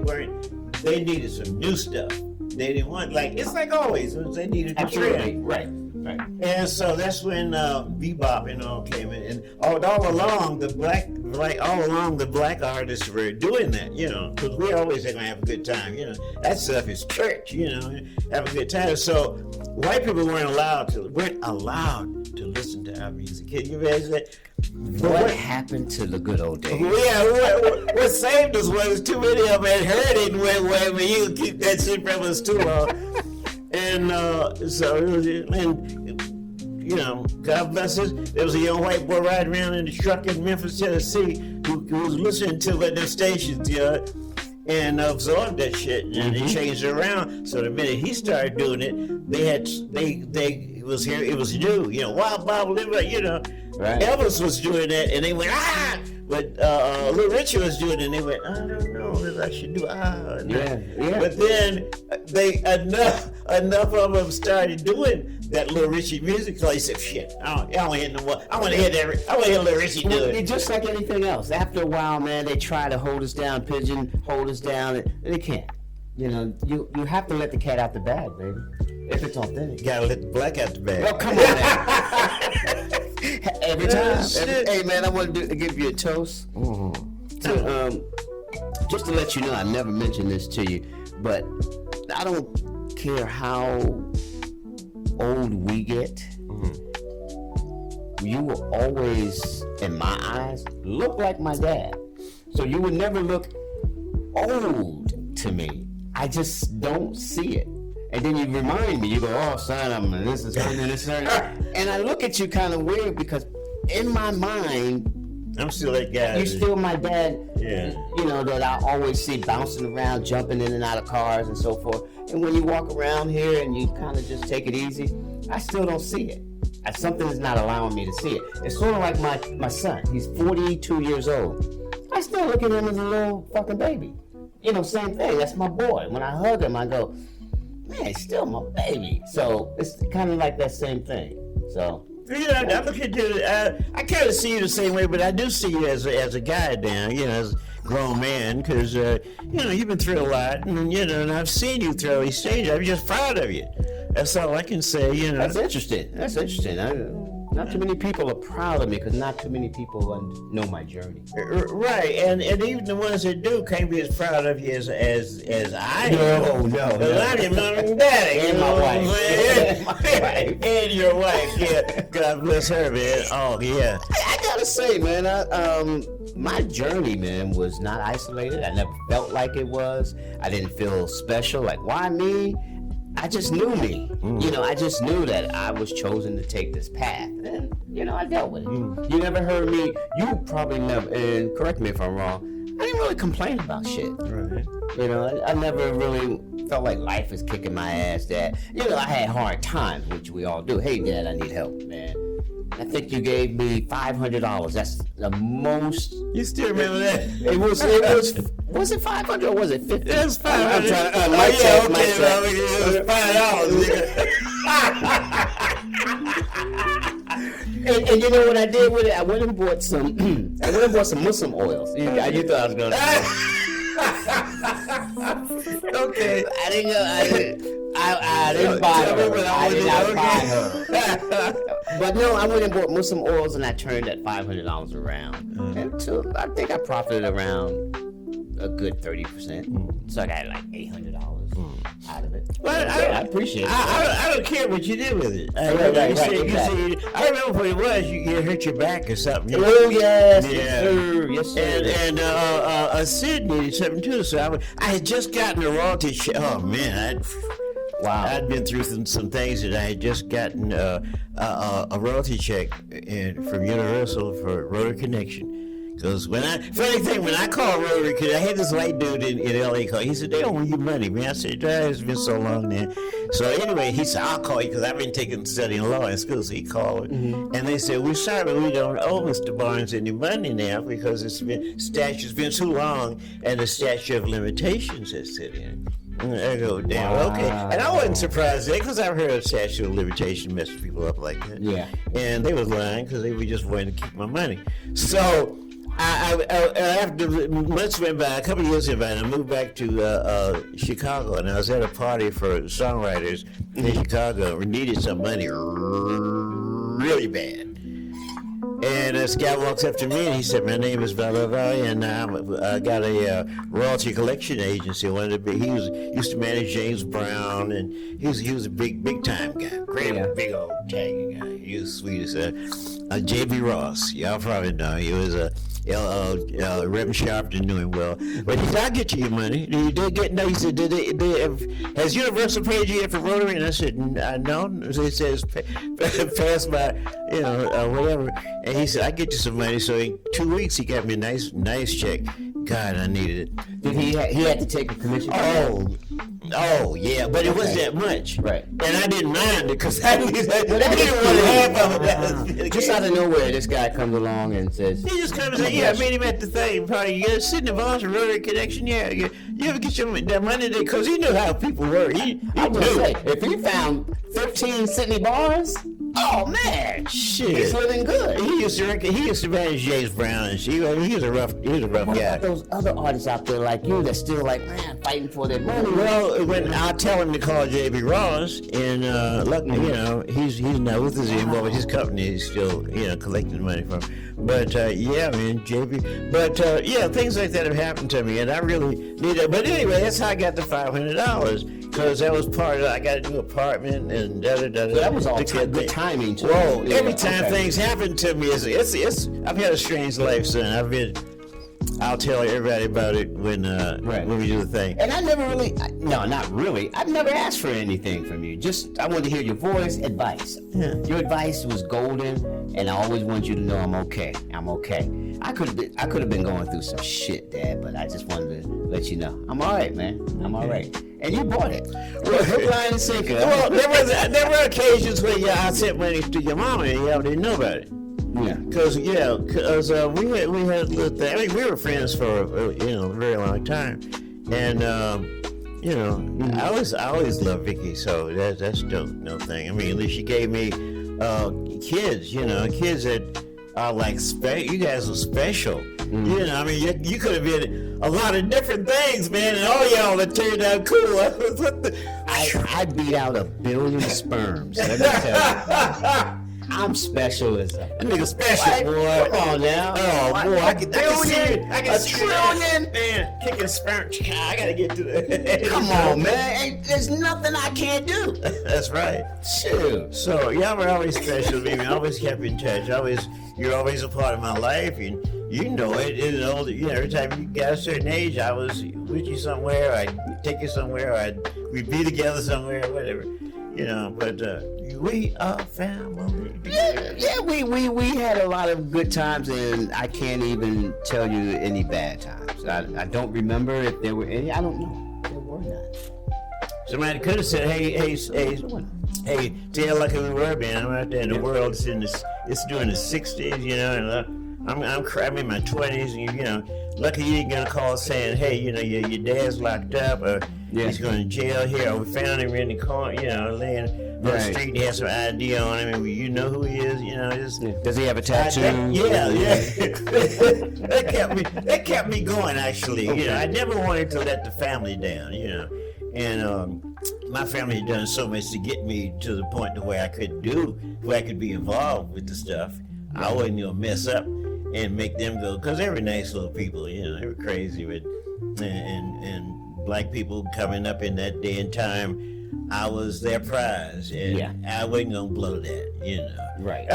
needed some new stuff. They didn't want, it's like always. They needed the trend. Right. And so that's when bebop and all came in, and all along the black artists were doing that, because we always are gonna have a good time, That stuff is church, have a good time. So white people weren't allowed to listen to our music. Can you imagine that? What happened to the good old days? Yeah, what saved us was too many of them had heard it and went, "Wait, but you keep that shit from us too long." And so it was, God bless us. There was a young white boy riding around in the truck in Memphis, Tennessee, who was listening to them stations, and absorbed that shit, and they changed it around. So the minute he started doing it, it was new, Wild Bob, Right. Elvis was doing that, and they went, "Ah!" But Little Richard was doing it, and they went, "I don't know if I should do ah." Yeah. But then enough of them started doing that Little Richard music, so he said, "Shit, I don't want to hear no more. I want to hear Little Richard do it." Just like anything else. After a while, man, they try to hold us down, hold us down, and they can't. You have to let the cat out the bag, baby. If it's authentic. You gotta let the black out the bag. Well, come on now. Every time. Hey, man, I want to give you a toast. Just to let you know, I never mentioned this to you, but I don't care how old we get. You will always, in my eyes, look like my dad. So you would never look old to me. I just don't see it. And then you remind me, you go, "Oh, son, this is her, and this is her." And I look at you kind of weird, because in my mind, I'm still that guy. You're still my dad, yeah. That I always see bouncing around, jumping in and out of cars and so forth. And when you walk around here and you kind of just take it easy, I still don't see it. Something is not allowing me to see it. It's sort of like my son. He's 42 years old. I still look at him as a little fucking baby. Same thing. That's my boy. When I hug him, I go, "Man, he's still my baby." So it's kind of like that same thing. So. I look at you. I kind of see you the same way, but I do see you as a guy now. As a grown man, because you've been through a lot, and I've seen you through these stages. I'm just proud of you. That's all I can say. That's interesting. Not too many people are proud of me because not too many people know my journey. Right, and even the ones that do can't be as proud of you as I am. No. I'm your mom and daddy. And my wife. And your wife, yeah. God bless her, man. Oh, yeah. I gotta say, man, my journey, man, was not isolated. I never felt like it was. I didn't feel special. Like, why me? I just knew me. I just knew that I was chosen to take this path. And, I dealt with it. You never heard me, you probably never, and correct me if I'm wrong, I didn't really complain about shit. Right. I never really felt like life was kicking my ass. That, I had hard times, which we all do. Hey, Dad, I need help, man. I think you gave me $500. That's the most. You still remember that? It was it 500 or was it 50? It was 500. It was $5. And you know what I did with it? I went and bought some Muslim oils. You thought I was gonna. Okay. I didn't buy her. I did not buy her. But no, I went and bought Muslim oils and I turned that $500 around. And so I think I profited around a good 30%. So I got like $800 out of it. Well, I appreciate it. I don't care what you did with it. Right, exactly. I remember what it was. You hurt your back or something. Oh, yes. Yeah. Yes, sir. And Sid needed something too. So I had just gotten a royalty check. Oh, man. Wow. I'd been through some things that I had just gotten a royalty check from Universal for Rotary Connection. Because when I called Rotary, because I had this white dude in LA call, he said, they don't owe you money, man. I said, it's been so long now. So anyway, he said, I'll call you because I've been studying law in school. So he called, and they said, we're sorry, but we don't owe Mr. Barnes any money now because statute's been too long and the statute of limitations has set in. I go, damn, okay. And I wasn't surprised there because I've heard of statute of limitation messing people up like that. Yeah. And they was lying because they were just wanting to keep my money. So after months went by, a couple of years went by, and I moved back to Chicago, and I was at a party for songwriters in Chicago. We needed some money really bad. And this guy walks up to me and he said, my name is blah, blah, blah, and I got a royalty collection agency. He used to manage James Brown, and he was a big time guy. Great, big old tagging guy. He was sweet as J.B. Ross. Y'all probably know. He was Reverend Sharpton knew him well. But he said, I'll get you your money. He said, has Universal paid you yet for Rotary? And I said, no. So he says, pass by, whatever. And he said, I'll get you some money. So in 2 weeks, he got me a nice check. God, I needed it. Did he had to take a commission? Oh, yeah, but it wasn't that much. Right. And I didn't mind it because I didn't want half of it. Just out of nowhere, this guy comes along and says... He just comes and says, I met him at the thing. Probably, you sitting in Boston Rotary Connection, you ever get that money there? Because he knew how people were. He knew. Say, if he found 13 Sydney bars... Oh man, shit! He's living good. He used to manage James Brown, and he was a rough guy. What about those other artists out there like you that's still like, man, fighting for their money? Well, when I tell him to call J.B. Ross, and he's not with us anymore, but his company is still collecting money from him. But JB. But things like that have happened to me, and I really need it. But anyway, that's how I got the $500. Because that was part of it. I got a new apartment and da-da-da-da. So that was all good timing, too. Whoa, every time things happen to me, I've had a strange life, son. I'll tell everybody about it when we do the thing. And I never really, not really. I've never asked for anything from you. Just, I wanted to hear your voice, advice. Yeah. Your advice was golden, and I always want you to know I'm okay. I'm okay. I could have been going through some shit, Dad, but I just wanted to let you know I'm all right, man. I'm all right. And you bought it. Hook, line, and sinker. Well, there were occasions where I sent money to your mama and y'all didn't know about it. Yeah. Because we had a little thing. I mean, we were friends for a very long time, and I always loved Vicky. So that's no thing. I mean, at least she gave me kids. Kids that are like you guys are special. Mm-hmm. I mean, you could have been a lot of different things, man, and all y'all have turned out cool. I beat out 1 billion sperms. Let me tell you. I'm special as a That nigga special, boy. Come on now. Oh boy, I can see it. I can a see trillion. it. Man, kicking sperm. I gotta get to the. Come on, man. There's nothing I can't do. That's right. Shoot. So y'all were always special to me. We always kept in touch. You're always a part of my life, and you know it. Every time you got a certain age, I was with you somewhere. I'd take you somewhere. We'd be together somewhere, whatever. But we are family. Yeah, we had a lot of good times, and I can't even tell you any bad times. I don't remember if there were any. I don't know. There were none. Somebody could have said, hey, tell like we were, man. I'm out there in the world. It's during the '60s, and I'm in my 20s, and lucky you ain't gonna call saying, hey, your dad's locked up, or he's going to jail here, or we found him in the car, laying on the street, and he has some ID on him, and you know who he is, Does he have a tattoo? Yeah. that kept me going, actually. Okay. I never wanted to let the family down, and my family had done so much to get me to the point to where I could be involved with the stuff. I wasn't gonna mess up and make them go, because they were nice little people, they were crazy with, and black people coming up in that day and time. I was their prize, and I wasn't gonna blow that, Right.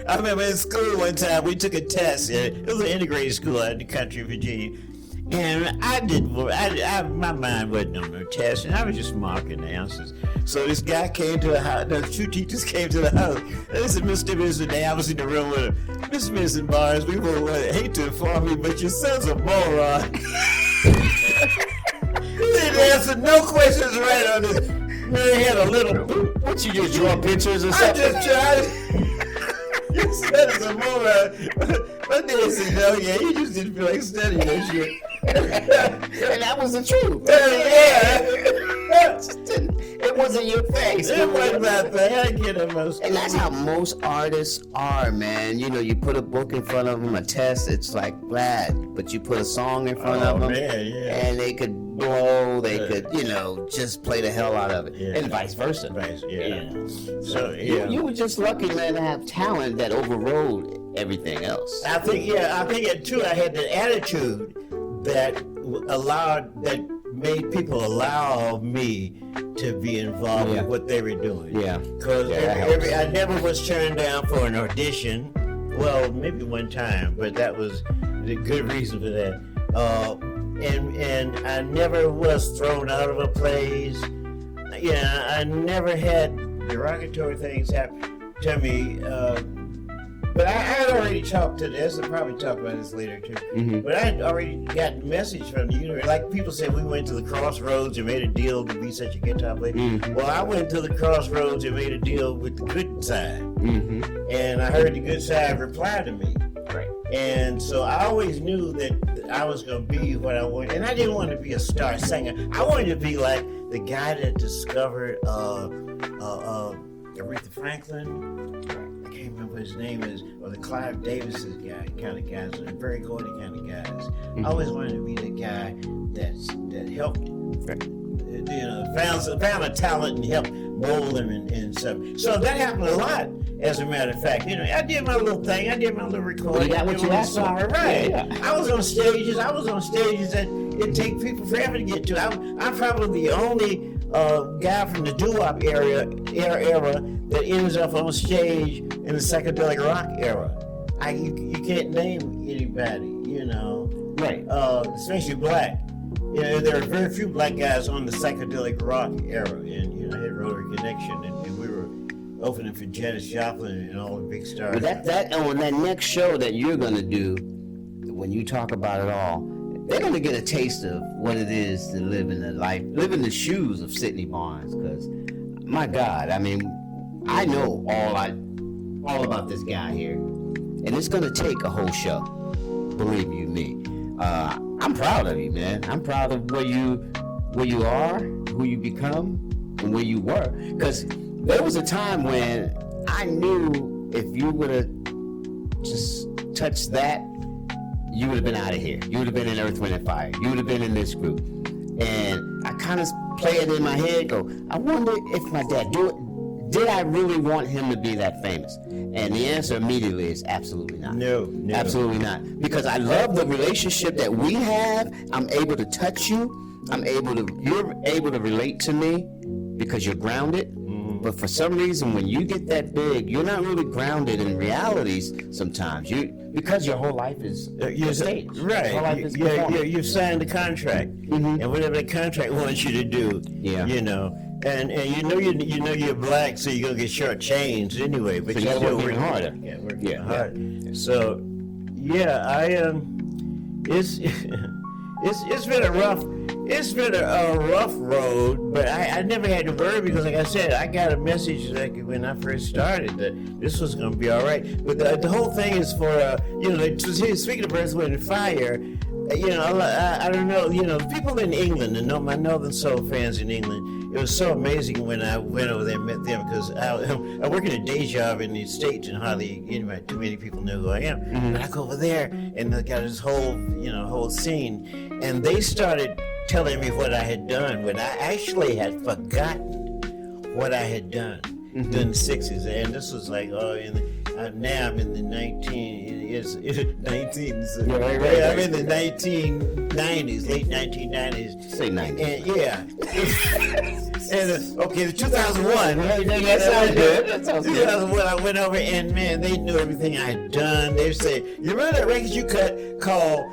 I remember in school one time we took a test. It was an integrated school out in the country of Virginia, and my mind wasn't on no test, and I was just marking the answers. So this guy came to the house. The two teachers came to the house. And they said, Mr. and Mrs. Day, I was in the room with him. Mr. and Mrs. Barnes, we hate to inform you, but your son's a moron. He didn't answer no questions right on this. Man, he had a little. What, you just draw pictures or I something? just tried. You said it's a moron. My dad said, no, he just didn't feel like studying that shit. And that was the truth. It wasn't your face. It wasn't my thing. I get it most. And that's how most artists are, man. You put a book in front of them, a test, it's like blah. But you put a song in front of them, and they could blow, they could, just play the hell out of it. Yeah. And vice versa. So, you were just lucky, man, to have talent that overrode everything else. I think it too. I had the attitude that made people allow me to be involved with what they were doing. Yeah. Because I never was turned down for an audition. Well, maybe one time, but that was the good reason for that. And I never was thrown out of a place. I never had derogatory things happen to me. But I had already talked to this. I'll probably talk about this later too. Mm-hmm. But I had already gotten a message from the universe. Like people said, we went to the crossroads and made a deal to be such a guitar player. Mm-hmm. Well, I went to the crossroads and made a deal with the good side. Mm-hmm. And I heard the good side reply to me. Right. And so I always knew that I was going to be what I wanted. And I didn't want to be a star singer. I wanted to be like the guy that discovered Aretha Franklin. I can't remember what his name is, or the Clive Davis's guy, kind of guys, the Berry Gordy kind of guys. Mm-hmm. I always wanted to be the guy that helped, found a talent and helped mold them and stuff. So that happened a lot, as a matter of fact. I did my little thing, I did my little recording. You got what you asked for. Right. Yeah. I was on stages that it take people forever to get to. I'm probably the only guy from the doo-wop era that ends up on stage in the psychedelic rock era. You can't name anybody, right? Especially black. There are very few black guys on the psychedelic rock era, and I had Rotary Connection, and we were opening for Janis Joplin and all the big stars. But that on that next show that you're gonna do, when you talk about it all, they're gonna get a taste of what it is to live in the shoes of Sidney Barnes. Because, my God, I mean, I know all about this guy here, and it's gonna take a whole show. Believe you me. I'm proud of you, man. I'm proud of where you are, who you become, and where you were. Because there was a time when I knew if you would have just touched that, you would have been out of here. You would have been in Earth, Wind, and Fire. You would have been in this group. And I kind of play it in my head, go, I wonder if my dad did I really want him to be that famous? And the answer immediately is absolutely not. No. Absolutely not. Because I love the relationship that we have. I'm able to touch you. You're able to relate to me because you're grounded. But for some reason, when you get that big, you're not really grounded in realities sometimes. Because your whole life is your stage. Right. Your whole life is performing. You've signed a contract. And whatever the contract wants you to do, you know. And you know you're black, so you're gonna get shortchanged anyway. But so you're still working harder. Yeah, working hard. So it's been a rough road, but I never had to worry because, like I said, I got a message like when I first started that this was gonna be all right. But the whole thing is for speaking of Earth, Wind and Fire. I don't know. People in England, and my Northern Soul fans in England. It was so amazing when I went over there and met them because I work in a day job in the States and hardly too many people know who I am. And I go over there and I got this whole scene, and they started telling me what I had done when I actually had forgotten what I had done in the 60s. And this was like, now I'm in the 19s. I'm in the 1990s, late 1990s. Say 90s. And, yeah. The 2001. That sounds good. 2001, I went over and, man, they knew everything I had done. They say, you remember that record you cut called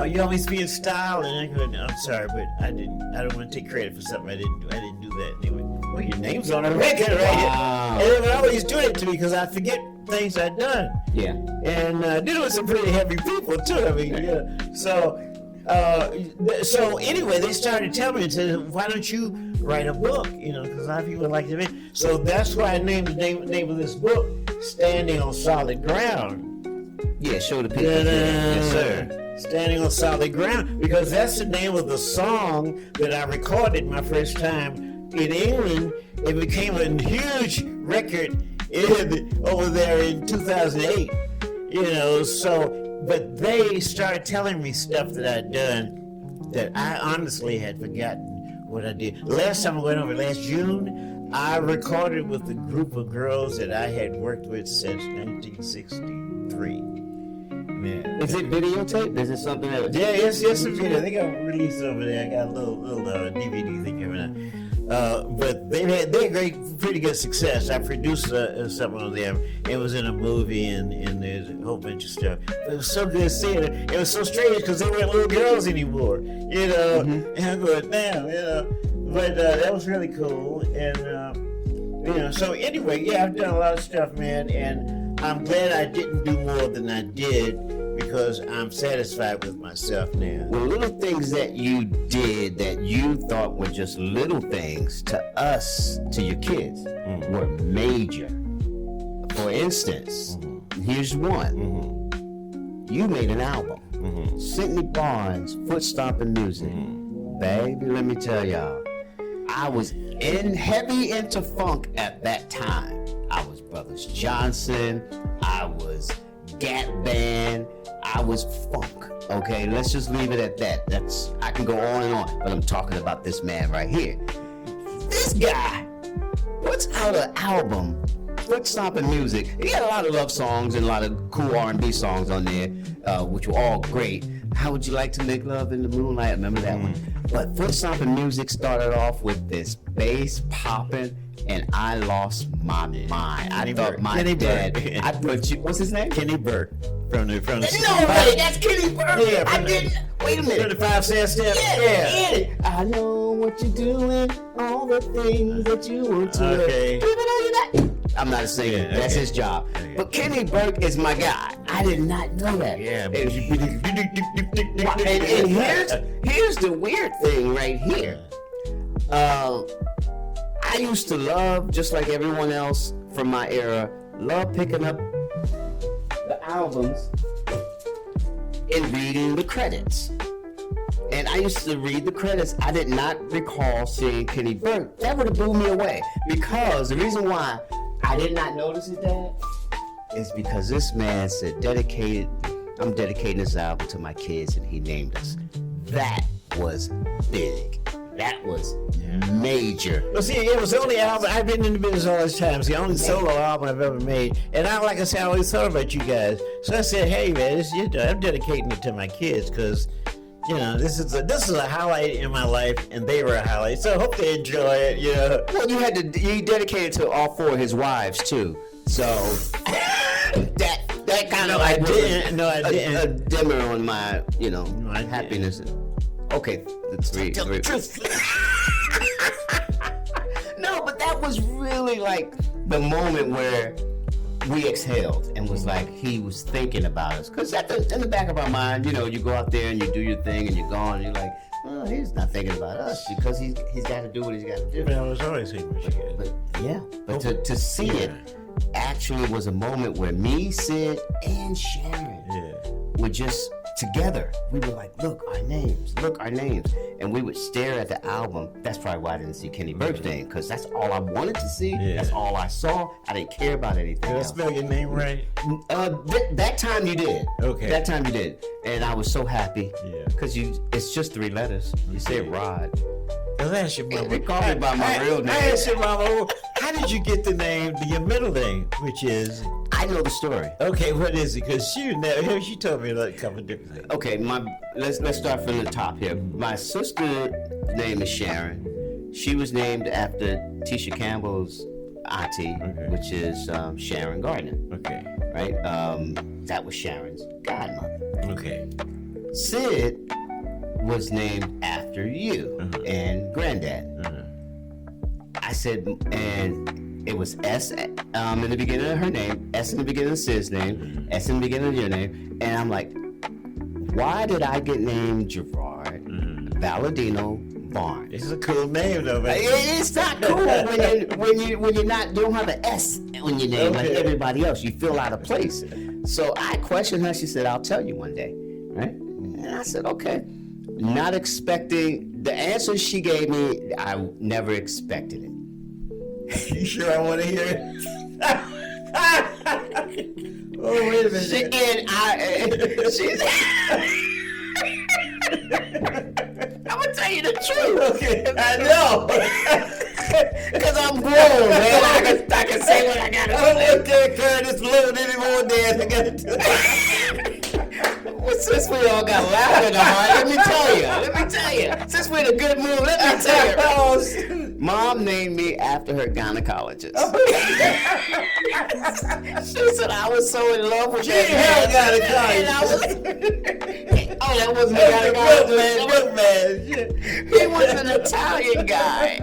You Always Be in Style? And I go, no, I'm sorry, but I don't want to take credit for something I didn't do. I didn't do that anyway. Well, your name's on the record, right? Wow. And they would always do it to me because I forget things I'd done. Yeah. And did it with some pretty heavy people too. I mean, So anyway, they started telling me and said, "Why don't you write a book?" Because a lot of people like to read. So that's why I named the name of this book "Standing on Solid Ground." Yeah, show the people. Yes, sir. Standing on Solid Ground, because that's the name of the song that I recorded my first time in England. It became a huge record over there in 2008. But they started telling me stuff that I'd done that I honestly had forgotten what I did. Last time I went over, last June, I recorded with a group of girls that I had worked with since 1963. Man. Is it videotape? Is it something that? Yeah, yes, a video. They got released over there. I got a little DVD thing coming out. But they had pretty good success. I produced something on them. It was in a movie and there's a whole bunch of stuff. It was so good seeing it. It was so strange because they weren't little girls anymore, And I'm going, damn, But that was really cool. And, so anyway, yeah, I've done a lot of stuff, man. And I'm glad I didn't do more than I did, because I'm satisfied with myself now. Well, little things that you did that you thought were just little things to us, to your kids, were major. For instance, here's one. You made an album. Sidney Barnes, Foot Stomping Music. Baby, let me tell y'all, I was heavy into funk at that time. I was Brothers Johnson. I was Gap Band. I was funk. Okay, let's just leave it at that. I can go on and on, but I'm talking about this man right here. This guy puts out an album, Foot Stomping Music. He had a lot of love songs and a lot of cool R&B songs on there, which were all great. How Would You Like to Make Love in the Moonlight? Remember that one? But Foot Stomping Music started off with this bass popping, and I lost my mind. I thought my dad. I put you. What's his name? Kenny Burke. From the. No way, that's Kenny Burke. Yeah, I didn't. Wait a minute. From the 5 Cent Step. Yeah. I know what you're doing, all the things that you want to. Okay. I'm not a singer. Yeah, that's his job. Okay. But Kenny Burke is my guy. I did not know that. Yeah. And here's the weird thing right here. I used to love, just like everyone else from my era, love picking up the albums and reading the credits. And I used to read the credits. I did not recall seeing Kenny Burke. That would have blew me away. Because the reason why I did not notice it, Dad, is because this man said, I'm dedicating this album to my kids, and he named us. That was big. That was major. Well, see, it was the only album. I've been in the business all this time. It's the only solo album I've ever made. And like I said, I always thought about you guys. So I said, hey, man, I'm dedicating it to my kids because, this is a highlight in my life, and they were a highlight. So I hope they enjoy it, Well, you dedicated to all 4 of his wives, too. So that kind of I didn't. a dimmer on my, happiness. Okay, the three. No, but that was really like the moment where we exhaled and was like he was thinking about us. Because in the back of our mind, you go out there and you do your thing and you're gone and you're like, well, he's not thinking about us because he's got to do what he's got to do. But I was always thinking what you got. But to see it actually was a moment where me, Sid, and Sharon were just together. We were like, look our names, and we would stare at the album. That's probably why I didn't see Kenny Burke's name, because that's all I wanted to see. That's all I saw. I didn't care about anything else. Did I spell your name right? That time you did. Okay. That time you did, and I was so happy because it's just 3 letters. You say Rod. Well, ask your mama. They call me by my real name. I asked your mama, how did you get the name, your middle name, which is? I know the story. Okay, what is it? Because she told me a couple of different things. Okay, let's start from the top here. My sister's name is Sharon. She was named after Tisha Campbell's auntie, which is Sharon Gardner. Okay. Right? That was Sharon's godmother. Okay. Sid was named after you and Granddad. I said, and it was S in the beginning of her name, S in the beginning of Sid's name, S in the beginning of your name, and I'm like, why did I get named Gerard Valladino Barnes? It's a cool name, though, man. It's not cool when you don't have an S on your name like everybody else. You feel out of place. So I questioned her. She said, "I'll tell you one day." Right? And I said, "Okay." Not expecting the answer she gave me. I never expected it. You sure I want to hear it? Oh, wait a minute. I'm gonna tell you the truth. Okay, I know. Because I'm grown, man. I can say what I gotta say. I don't care, Curtis, living anymore, Dad. I gotta do it. Well, since we all got loud in the heart, let me tell you. Since we're in a good mood, let me tell you. Mom named me after her gynecologist. She said I was so in love with that gynecologist. Oh, that wasn't a gynecologist. He was an Italian guy.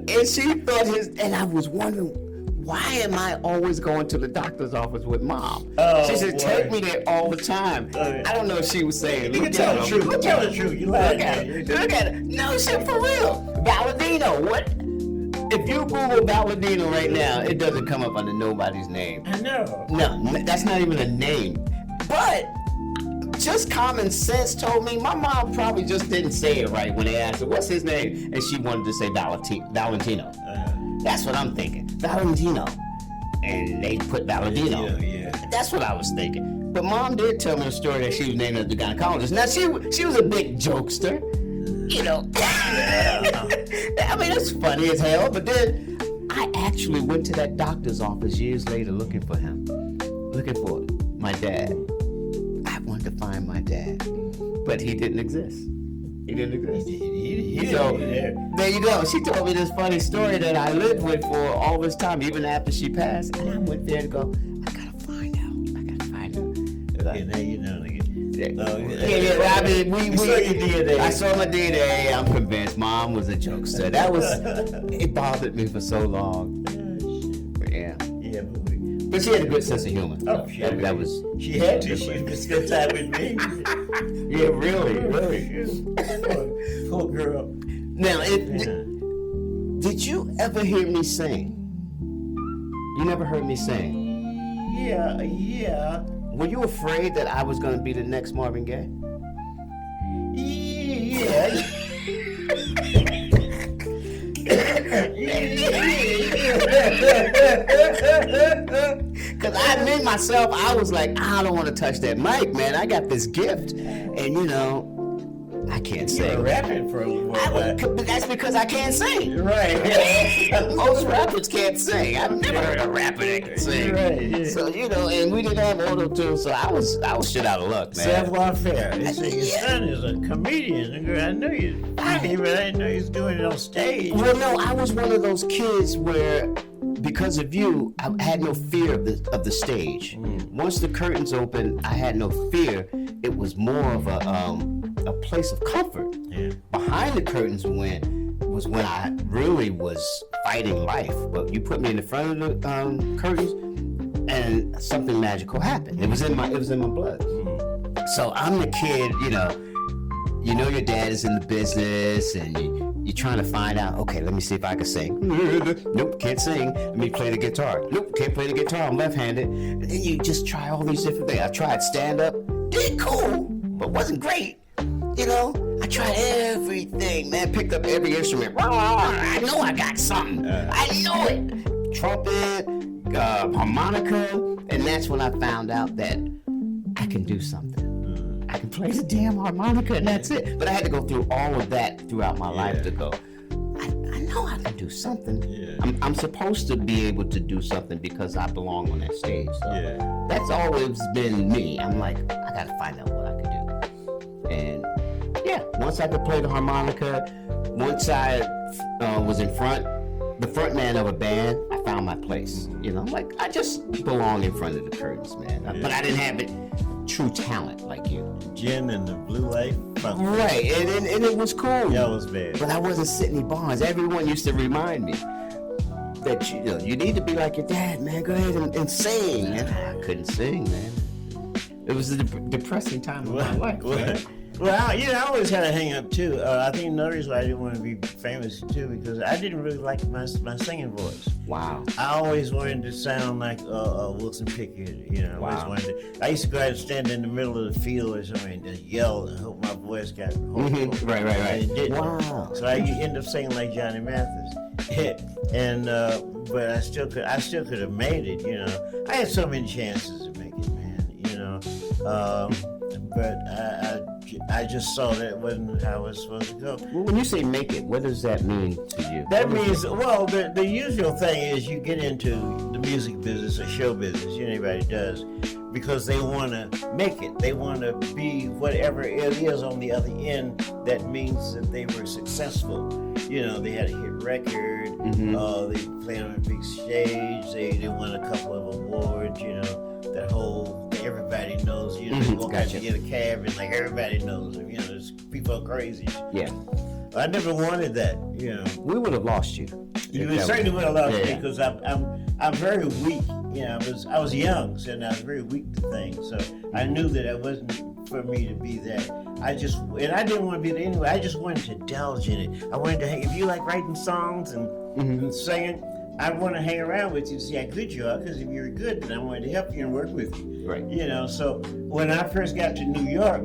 And she thought and I was wondering, why am I always going to the doctor's office with Mom? She said, take me there all the time. I don't know if she was saying, you can tell the truth. Tell the truth. You lied. Look at it. No, shit, for real. Valladino. What? If you Google Valladino right now, it doesn't come up under nobody's name. I know. No, that's not even a name. But just common sense told me my mom probably just didn't say it right when they asked her, what's his name? And she wanted to say Valentino. That's what I'm thinking. Valentino. And they put Valladino. Yeah. That's what I was thinking. But Mom did tell me a story that she was named after the gynecologist. Now, she was a big jokester. I mean, it's funny as hell. But then I actually went to that doctor's office years later looking for my dad. I wanted to find my dad. But he didn't exist. He didn't exist. So, there you go. She told me this funny story that I lived with for all this time, even after she passed. And I went there to go, I gotta find out. Okay, now you know. I mean, you saw your DNA. I saw my DNA. I'm convinced Mom was a jokester. It bothered me for so long. Yeah. But she had a good sense of humor. Oh, she had to. She would spend time with me. Yeah, really. Poor girl. Now, did you ever hear me sing? You never heard me sing? Yeah. Were you afraid that I was going to be the next Marvin Gaye? Yeah. Because I admit myself, I was like, I don't want to touch that mic, man. I got this gift. And, I can't You were sing. rapping for a while. But that's because I can't sing. Right. Most rappers can't sing. I've never heard a rapper that can sing. Right. Yeah. So and we didn't have auto tune, so I was shit out of luck, man. Savoir faire. Your son is a comedian. I knew you funny, but I didn't know he was doing it on stage. Well, no, I was one of those kids where, because of you, I had no fear of the stage. Once the curtains opened, I had no fear. It was more of a place of comfort. Yeah. Behind the curtains was when I really was fighting life. But you put me in the front of the curtains, and something magical happened. It was in my blood. So I'm the kid, your dad is in the business, and you're trying to find out, okay, let me see if I can sing. Nope, can't sing. Let me play the guitar. Nope, can't play the guitar. I'm left-handed. And then you just try all these different things. I tried stand-up. Did cool, but wasn't great. I tried everything, man. Picked up every instrument. I know I got something. I know it. Trumpet, harmonica. And that's when I found out that I can do something. I can play the damn harmonica, and that's it. But I had to go through all of that throughout my life to go, I know I can do something. Yeah. I'm supposed to be able to do something because I belong on that stage. So that's always been me. I'm like, I got to find out what I can do. And once I could play the harmonica, once I was in front, the front man of a band, I found my place. Like, I just belong in front of the curtains, man. But I didn't have it. True talent like you. Gin and the blue light. Right, and it was cool. Yeah, it was bad. But I wasn't Sidney Barnes. Everyone used to remind me that you need to be like your dad, man. Go ahead and sing. And I couldn't sing, man. It was a depressing time of my life. Well, I always had a hang up too. I think another reason why I didn't want to be famous too, because I didn't really like my singing voice. Wow. I always wanted to sound like Wilson Pickett. Wow. I used to go out and stand in the middle of the field or something and just yell and hope my voice got hoarse. Right. It didn't. Wow. So I end up singing like Johnny Mathis. And but I still could have made it. I had so many chances to make it, man. But I just saw that it wasn't how I was supposed to go. Well, when you say make it, what does that mean to you? That means, the usual thing is you get into the music business or show business, anybody does, because they want to make it. They want to be whatever it is on the other end that means that they were successful. They had a hit record, they played on a big stage, they won a couple of awards, that whole, everybody knows, they walk out to get a cab and like everybody knows them, people are crazy. Yeah. I never wanted that, We would have lost you. You certainly would have lost me because I'm very weak. I was young, so I was very weak to things. So I knew that it wasn't for me to be that. I didn't want to be there anyway. I just wanted to indulge in it. I wanted to hang. If you like writing songs and singing, I want to hang around with you to see how good you are. Because if you're good, then I wanted to help you and work with you. Right. So when I first got to New York,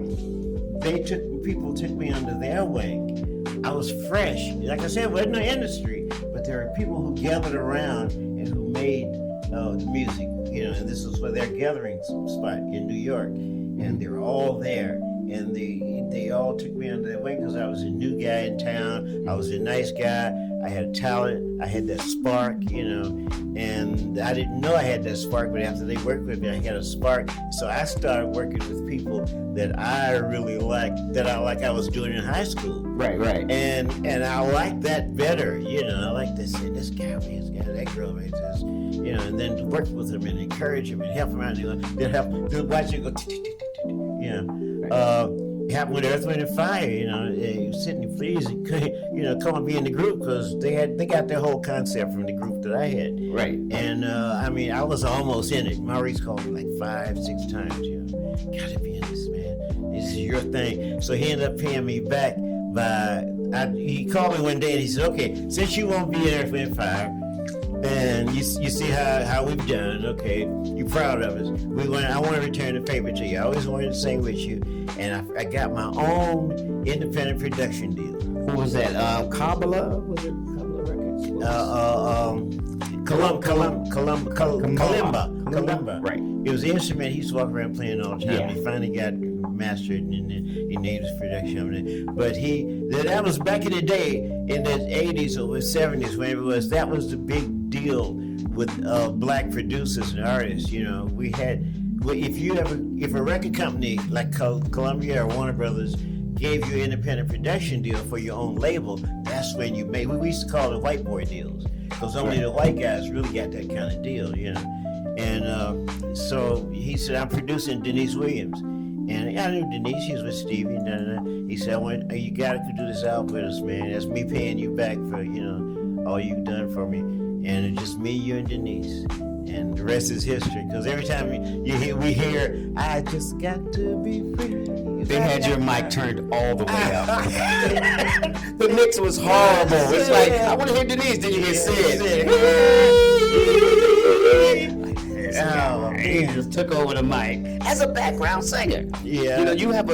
people took me under their wing. I was fresh. Like I said, it wasn't no industry, but there are people who gathered around and who made the music, and this was for their gathering spot in New York, and they were all there, and they all took me under their wing because I was a new guy in town. I was a nice guy. I had talent. I had that spark, and I didn't know I had that spark, but after they worked with me, I had a spark. So I started working with people that I really liked, that I was doing in high school. Right. And I like that better, I like to say, this guy, that girl makes this, and then work with them and encourage them and help them out. They'll help, they'll watch you go, happened with Earth, Wind, and Fire, Sidney, please, come and be in the group, because they got their whole concept from the group that I had. Right. And, I was almost in it. Maurice called me like 5-6 times, gotta be in this, man. This is your thing. So he ended up paying me back he called me one day and he said, okay, since you won't be in Earth, Wind, and Fire, and you see how we've done, okay, you're proud of us. I want to return the favor to you. I always wanted to sing with you, and I got my own independent production deal. Who was that? Kabbalah? Was it Kabbalah Records? Kalimba. kalimba. Right. It was the instrument he used to walk around playing all the time. Yeah. He finally got mastered, and then he named his production of it. But that was back in the day, in the 80s or 70s, whenever it was. That was the big deal with black producers and artists. You know, we had. If a record company like Columbia or Warner Brothers gave you an independent production deal for your own label, that's when you made. We used to call it white boy deals, because only the white guys really got that kind of deal, you know. And so he said, I'm producing Denise Williams. And I knew Denise, she was with Stevie. And he said, you got to do this album with us, man. That's me paying you back for, you know, all you've done for me. And it's just me, you, and Denise. And the rest is history. Because every time we hear, I just got to be free. They had your mic turned all the way up. The mix was horrible. It's like, I want to hear Denise. Then you hear Sid. Oh, he just took over the mic as a background singer. Yeah. You know, you have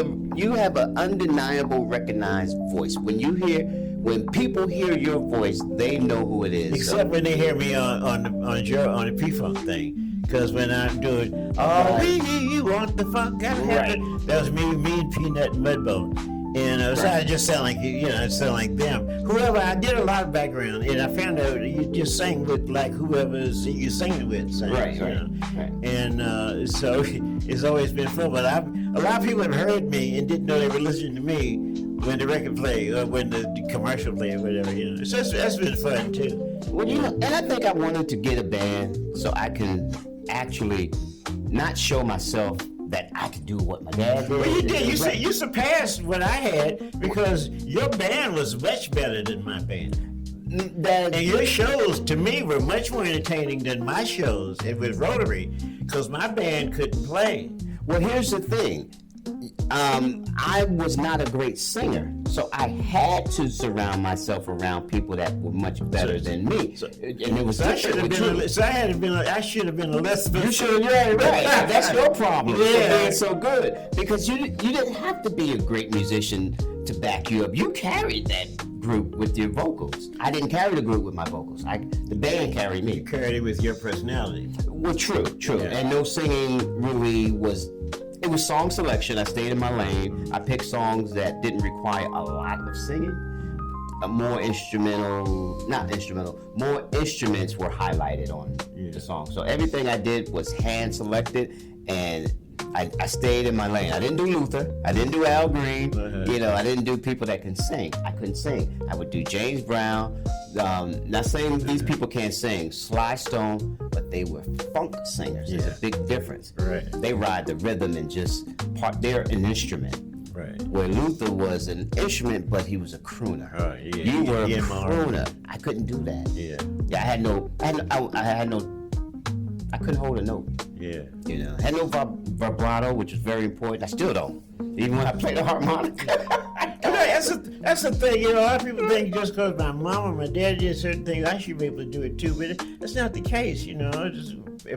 an undeniable, recognized voice. When people hear your voice, they know who it is. Except when they hear me on the P-Funk thing. Because when I'm doing, we want the funk, gotta have it. That was me and Peanut and Mudbone. And so I just sound like, I sound like them. Whoever, I did a lot of background, and I found out you just sing with like whoever you singing with. Right. And so it's always been fun. But a lot of people have heard me and didn't know they were listening to me when the record played or when the commercial played or whatever, you know. So that's been fun too. Well, and I think I wanted to get a band so I can actually not show myself that I could do what my dad did. Well, you did. You surpassed what I had, because your band was much better than my band. And your shows, to me, were much more entertaining than my shows with Rotary, because my band couldn't play. Well, here's the thing. I was not a great singer, so I had to surround myself around people that were much better than me. And it was I should have been. I should have been a less. You should have, right? That's your problem. Yeah, being so good, because you didn't have to be a great musician to back you up. You carried that group with your vocals. I didn't carry the group with my vocals. The band carried me. You carried it with your personality. Well, true. Yeah. And no singing really was. It was song selection. I stayed in my lane. I picked songs that didn't require a lot of singing. More instruments were highlighted on the song. So everything I did was hand selected, and I stayed in my lane. I didn't do Luther. I didn't do Al Green. You know, I didn't do people that can sing. I couldn't sing. I would do James Brown. Not saying these people can't sing. Sly Stone, but they were funk singers. There's a big difference. Right. They ride the rhythm and they're an instrument. Right. Where Luther was an instrument, but he was a crooner. Yeah. You were a crooner. I couldn't do that. Yeah. I couldn't hold a note. Yeah. You know, had no vibrato, which was very important. I still don't. Even when I play the harmonica. That's the thing, you know. A lot of people think just because my mom or my dad did certain things, I should be able to do it too. But that's not the case, you know. Just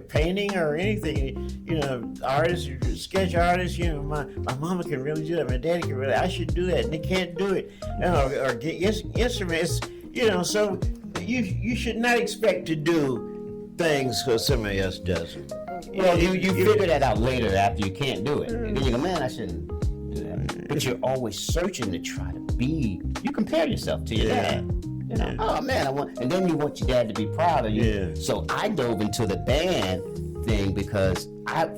painting or anything, you know, artists, sketch artists, you know, my mama can really do that. My daddy can really. I should do that, and they can't do it. Or get instruments, you know. So you should not expect to do things because somebody else does them. Well, you figure that out later after you can't do it. And then you go, man, I shouldn't do that. But you're always searching to try to be. You compare yourself to your dad. You know, oh man, and then you want your dad to be proud of you. Yeah. So I dove into the band thing because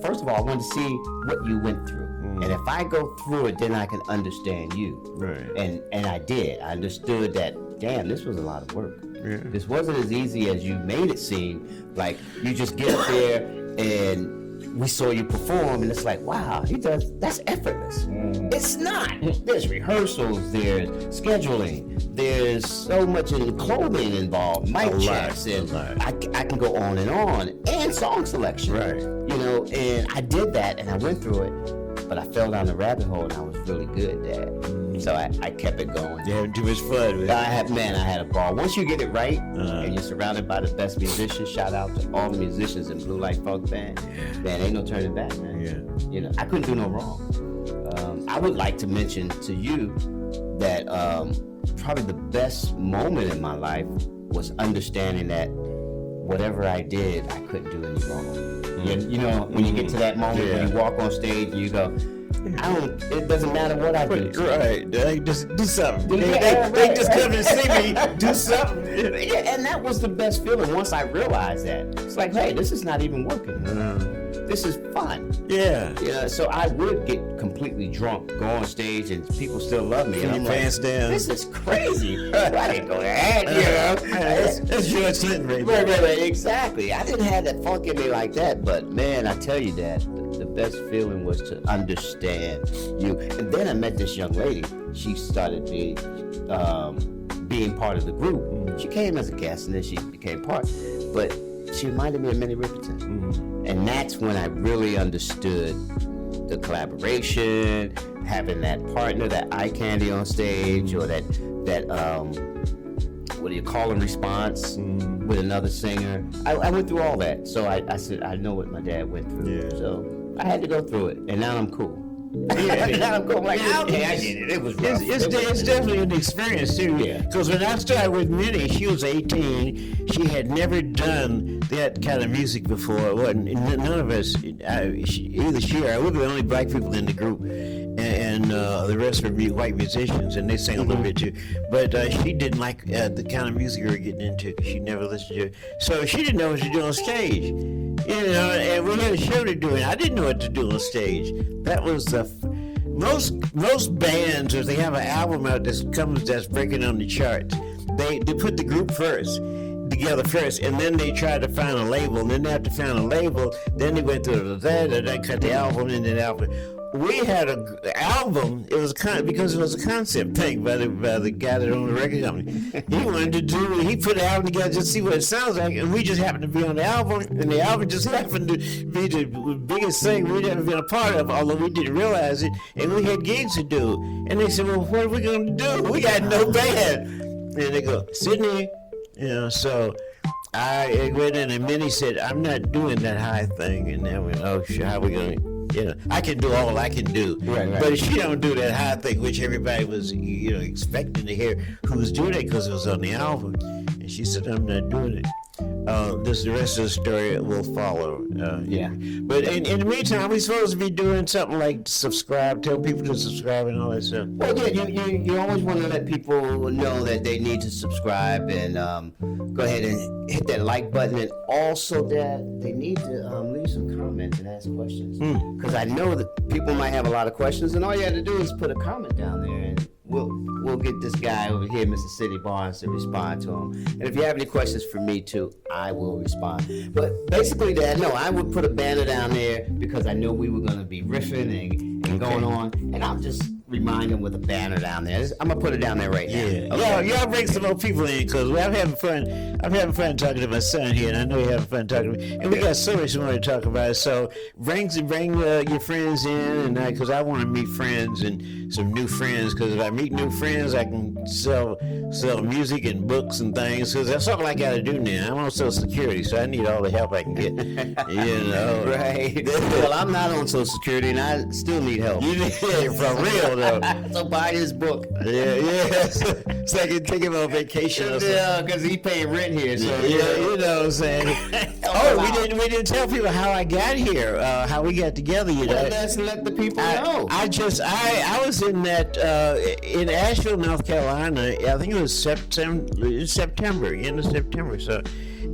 first of all, I wanted to see what you went through. And if I go through it, then I can understand you. Right. And I did. I understood that, damn, this was a lot of work. Yeah. This wasn't as easy as you made it seem. Like, you just get up there and we saw you perform, and it's like, wow, that's effortless. It's not. There's rehearsals, there's scheduling, there's so much in clothing involved, mic checks, and I can go on, and song selection. Right. You know, and I did that, and I went through it, but I fell down the rabbit hole, and I was really good at that. So I kept it going. You having too much fun with it. I had a ball. Once you get it right, and you're surrounded by the best musicians, shout out to all the musicians in Blue Light Funk Band. Man, ain't no turning back, man. Yeah. You know, I couldn't do no wrong. I would like to mention to you that probably the best moment in my life was understanding that whatever I did, I couldn't do any wrong. You know, when you get to that moment when you walk on stage and you go, it doesn't matter what I do. Right. Just do something. They just come and see me do something. Yeah, and that was the best feeling once I realized that. It's like, hey, this is not even working. This is fun. Yeah. So I would get completely drunk, go on stage, and people still love me. And I'm like, pants down. This is crazy. I didn't go that, That's George Clinton right there. Right, exactly. I didn't have that funk in me like that, but man, I tell you that the best feeling was to understand you. And then I met this young lady. She started being part of the group. She came as a guest, and then she became part. But she reminded me of Minnie Riperton. And that's when I really understood the collaboration, having that partner, that eye candy on stage, or that what do you call and response with another singer. I went through all that. So I said, I know what my dad went through. Yeah. So I had to go through it, and now I'm cool. Now I'm cool. I'm like, I did it. It was rough. It's definitely an experience too. Yeah. Because when I started with Minnie, she was 18. She had never done that kind of music before. None of us, either she or I, we were the only black people in the group, and the rest were white musicians, and they sang a little bit too. But she didn't like the kind of music we were getting into because she never listened to it. So she didn't know what to do on stage. You know, and we had a show to do, and I didn't know what to do on stage. That was the most bands, if they have an album out that's breaking on the charts, they put the group together first, and then they tried to find a label, and then after find a label, then they went through that, and they cut the album, and then the album. We had an album. It was because it was a concept thing by the guy that owned the record company. He put the album together just to see what it sounds like, and we just happened to be on the album, and the album just happened to be the biggest thing we'd ever been a part of, although we didn't realize it, and we had gigs to do. And they said, well, what are we going to do? We got no band. And they go, Sydney, so I went in, and Minnie said, I'm not doing that high thing. And then we went, oh, how are we going to? I can do all I can do. Right. But she don't do that high thing, which everybody was, expecting to hear who was doing it because it was on the album. And she said, I'm not doing it. The rest of the story will follow. But in the meantime, are we supposed to be doing something like subscribe, tell people to subscribe and all that stuff? Well, yeah, you always want to let people know that they need to subscribe and go ahead and hit that like button, and also that they need to leave some comments and ask questions. Because I know that people might have a lot of questions, and all you have to do is put a comment down there, and we'll get this guy over here, Mr. City Barnes, to respond to them. And if you have any questions for me too, I will respond. But basically, I would put a banner down there because I knew we were going to be riffing and going on, and I'll just remind them with a banner down there. I'm gonna put it down there right now. Yeah. Okay. Y'all bring some more people in because I'm having fun. I'm having fun talking to my son here, and I know you're having fun talking to me. And we got so much more to talk about. So bring your friends in, and because I want to meet friends and some new friends. Because if I meet new friends, I can sell music and books and things. Because that's all I got to do now. I'm on Social Security, so I need all the help I can get. Right. Well, I'm not on Social Security, and I still need help. You need it for real. So buy his book. Yeah. So I can take him on vacation or something. Yeah, because he paying rent here. So you know what I'm saying. We didn't tell people how I got here, how we got together. Well, let's let the people know. I was in in Asheville, North Carolina. I think it was September, end of September. So,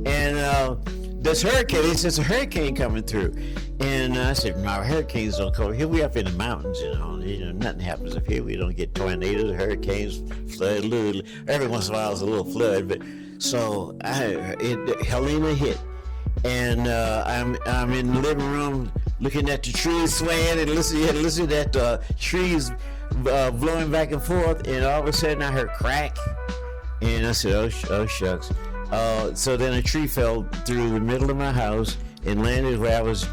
and this hurricane, it says a hurricane coming through. And I said, no, hurricanes don't come here. We up in the mountains, nothing happens up here. We don't get tornadoes, hurricanes, flood, every once in a while there's a little flood. But so Helena hit. And I'm in the living room looking at the trees swaying and listening at the trees blowing back and forth. And all of a sudden I heard crack. And I said, oh shucks. So then a tree fell through the middle of my house and landed where I was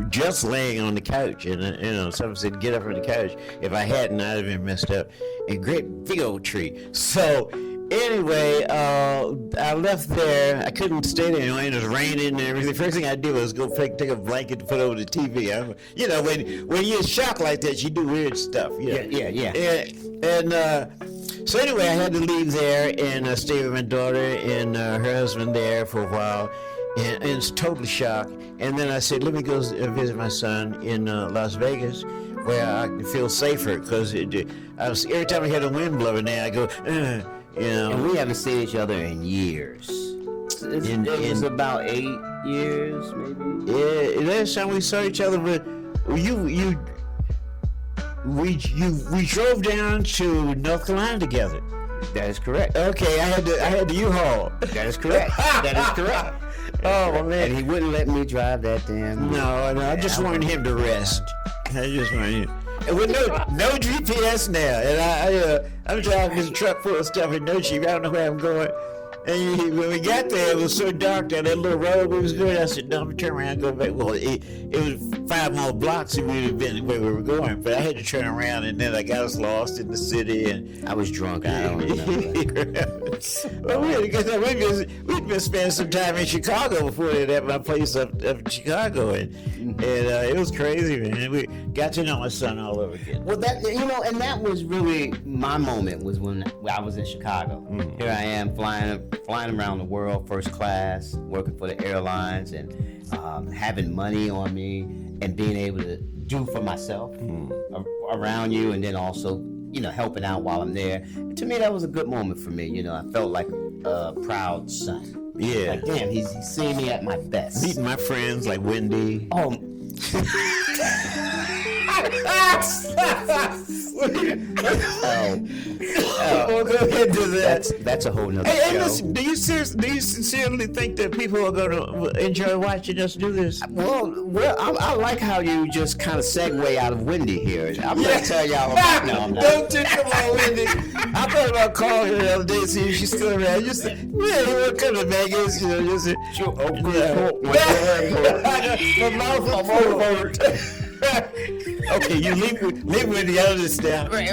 just laying on the couch. And, someone said, get up from the couch. If I hadn't, I'd have been messed up. A great big old tree. So anyway, I left there. I couldn't stay there anyway. It was raining and everything. The first thing I did was go take a blanket to put over the TV. When you're shocked like that, you do weird stuff. Yeah. So anyway, I had to leave there and stay with my daughter and her husband there for a while. and it's totally shocked. And then I said, let me go visit my son in Las Vegas, where I feel safer, because every time I hear the wind blowing there, I go, you know. And we haven't seen each other in years. It's about 8 years, maybe. Yeah, last time we saw each other, but we drove down to North Carolina together. That is correct. Okay, I had the U-Haul. That is correct. That is correct. Oh man, and he wouldn't let me drive that damn. No, I just wanted him to rest. I just wanted him. And with no GPS now, and I'm driving this truck full of stuff and no GPS. I don't know where I'm going. And when we got there, it was so dark that little road we was doing. I said, no, I'm gonna turn around and go back. Well, it was 5 more blocks if we'd have been where we were going, but I had to turn around, and then I got us lost in the city. And I was drunk. I don't remember. Well, we'd been spending some time in Chicago before that at my place up in Chicago, and it was crazy, man. And we got to know my son all over again. Well, and that was really my moment, was when I was in Chicago. Mm-hmm. Here I am flying around the world, first class, working for the airlines, and having money on me, and being able to do for myself around you, and then also, helping out while I'm there. And to me, that was a good moment for me. I felt like a proud son. Yeah. Like, damn, he's seen me at my best. Meeting my friends like Wendy. Oh. We'll go ahead and do that. That's a whole nother show. Hey, listen, do you sincerely think that people are going to enjoy watching us do this? Well, I like how you just kind of segue out of Wendy here. I'm going to tell y'all about. No, I'm not. Don't come on, Wendy. I thought about calling her the other day to see if she's still around. You said, you want to come to Vegas? My mouth is full. Okay, you leave with the others now. Right.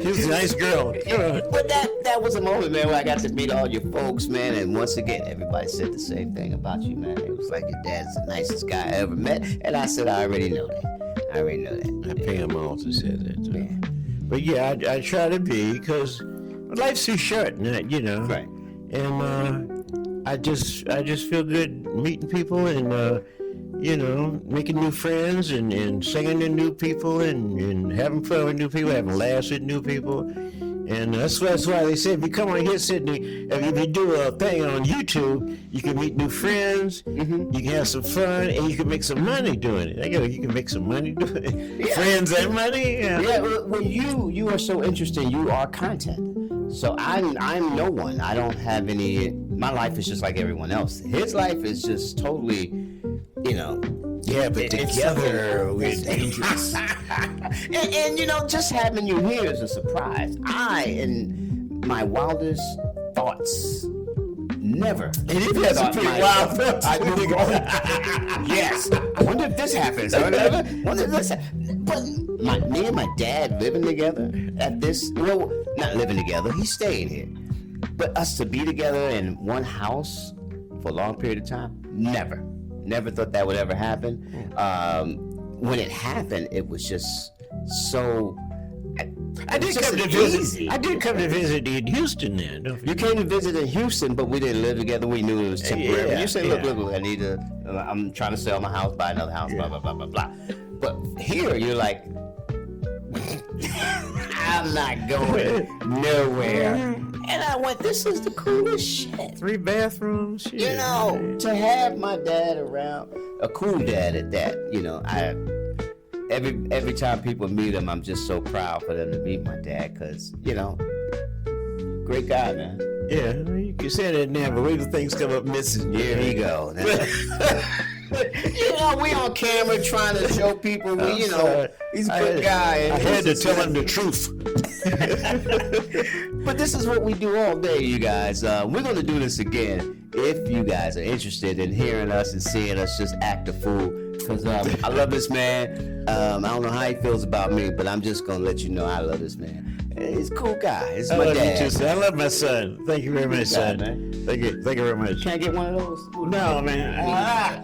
She's a nice girl. But that was a moment, man, where I got to meet all your folks, man. And once again, everybody said the same thing about you, man. It was like, your dad's the nicest guy I ever met. And I said, I already know that. I pay him all to say that. Too. Yeah. But yeah, I try to be, because life's too short, Right. And I just feel good meeting people, and making new friends, and singing to new people, and having fun with new people, having laughs with new people. And that's why they say, if you come on here, Sydney, if you do a thing on YouTube, you can meet new friends, you can have some fun, and you can make some money doing it. You can make some money doing it. Yeah. Friends and money. Yeah, well, you are so interesting. You are content. So I'm no one. I don't have any. My life is just like everyone else. His life is just totally, Yeah, but together we're dangerous. and just having you here is a surprise. In my wildest thoughts, never. And you've had some pretty wild thoughts. Yes. I wonder if this happens. But me and my dad living together at this, not living together, he's staying here. But us to be together in one house for a long period of time, never. Never thought that would ever happen. When it happened, it was just so. I did come to visit in Houston then. You came to visit in Houston, but we didn't live together. We knew it was temporary. Yeah, you say, look, I'm trying to sell my house, buy another house, blah, blah, blah, blah, blah. But here, you're like, I'm not going nowhere. And I went, this is the coolest shit. 3 bathrooms. Yeah. To have my dad around, a cool dad at that, every time people meet him, I'm just so proud for them to meet my dad, because, great guy, man. Yeah, you can say that now, but wait till things come up missing. Here he go. We on camera trying to show people, he's a good guy. I had to tell him the truth. But this is what we do all day, you guys. We're going to do this again if you guys are interested in hearing us and seeing us just act a fool. Because I love this man. I don't know how he feels about me, but I'm just going to let you know I love this man. He's a cool guy. He's my dad. You too, son. I love my son. Thank you very much, son. Man. Thank you very much. Can't get one of those? No, man.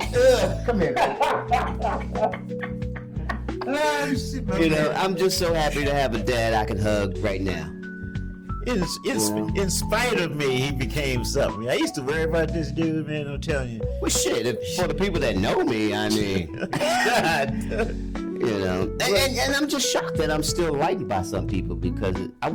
Come here. I'm just so happy to have a dad I can hug right now. in spite of me, he became something. I used to worry about this dude, man. I'm telling you. Well, shit. For the people that know me, I mean, you know, and I'm just shocked that I'm still liked by some people because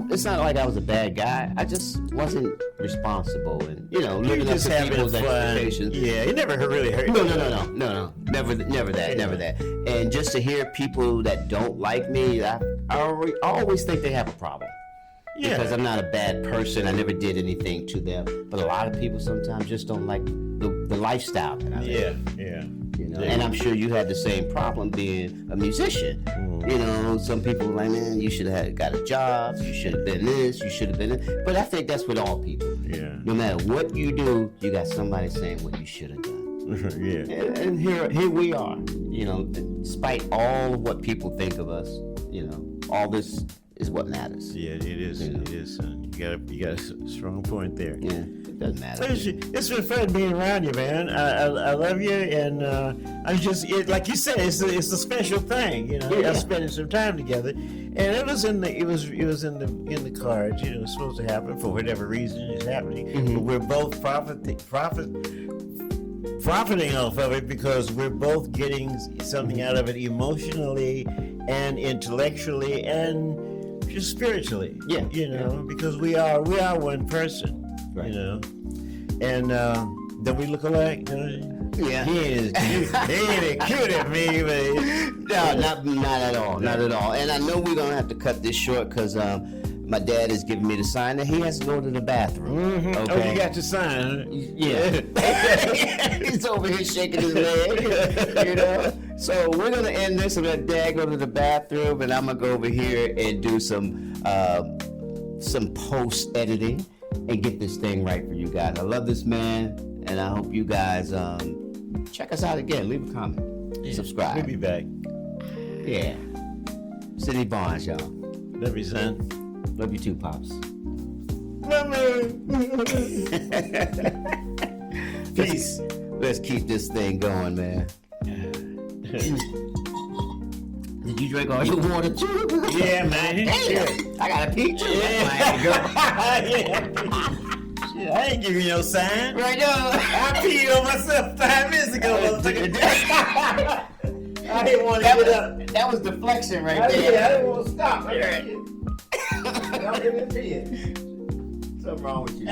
it's not like I was a bad guy. I just wasn't responsible and living up to people's expectations. Yeah, it never really hurt. No, never that. And just to hear people that don't like me, I always think they have a problem. Yeah. Because I'm not a bad person. I never did anything to them. But a lot of people sometimes just don't like the lifestyle that I live. Yeah. And I'm sure you had the same problem being a musician. Some people are like, man, you should have got a job. You should have been this. You should have been that. But I think that's with all people. Yeah. No matter what you do, you got somebody saying what you should have done. Yeah. And here we are. Despite all of what people think of us, all this is what matters. Yeah, it is. It is, son. You got a strong point there. Yeah, it doesn't matter. It's been fun being around you, man. I love you, and I'm just like you said, it's a special thing. Us spending some time together, and it was in the cards. It's supposed to happen for whatever reason it's happening. Mm-hmm. But we're both profiting off of it because we're both getting something out of it emotionally and intellectually and just spiritually. Yeah. Because we are one person. Right. And don't we look alike? Yeah. He ain't cute at me, but no, not at all. Not at all. And I know we're gonna have to cut this short because my dad is giving me the sign that he has to go to the bathroom. Mm-hmm. Okay? Oh, you got your sign, huh? Yeah. He's over here shaking his leg, So we're going to end this and let Dad go to the bathroom, and I'm going to go over here and do some post-editing and get this thing right for you guys. I love this man, and I hope you guys check us out again. Leave a comment. Subscribe. We'll be back. Yeah. Sidney Barnes, y'all. Love you, son. Love you too, Pops. Peace. Let's keep this thing going, man. Did you drink all your water too? Yeah, man. Damn, I got a pee too. Shit, I ain't giving you no sign. Right now. I peed on myself 5 minutes ago, motherfucker. I didn't want to get up. That was deflection right there. I didn't want to stop. I'm giving it to you. Something wrong with you.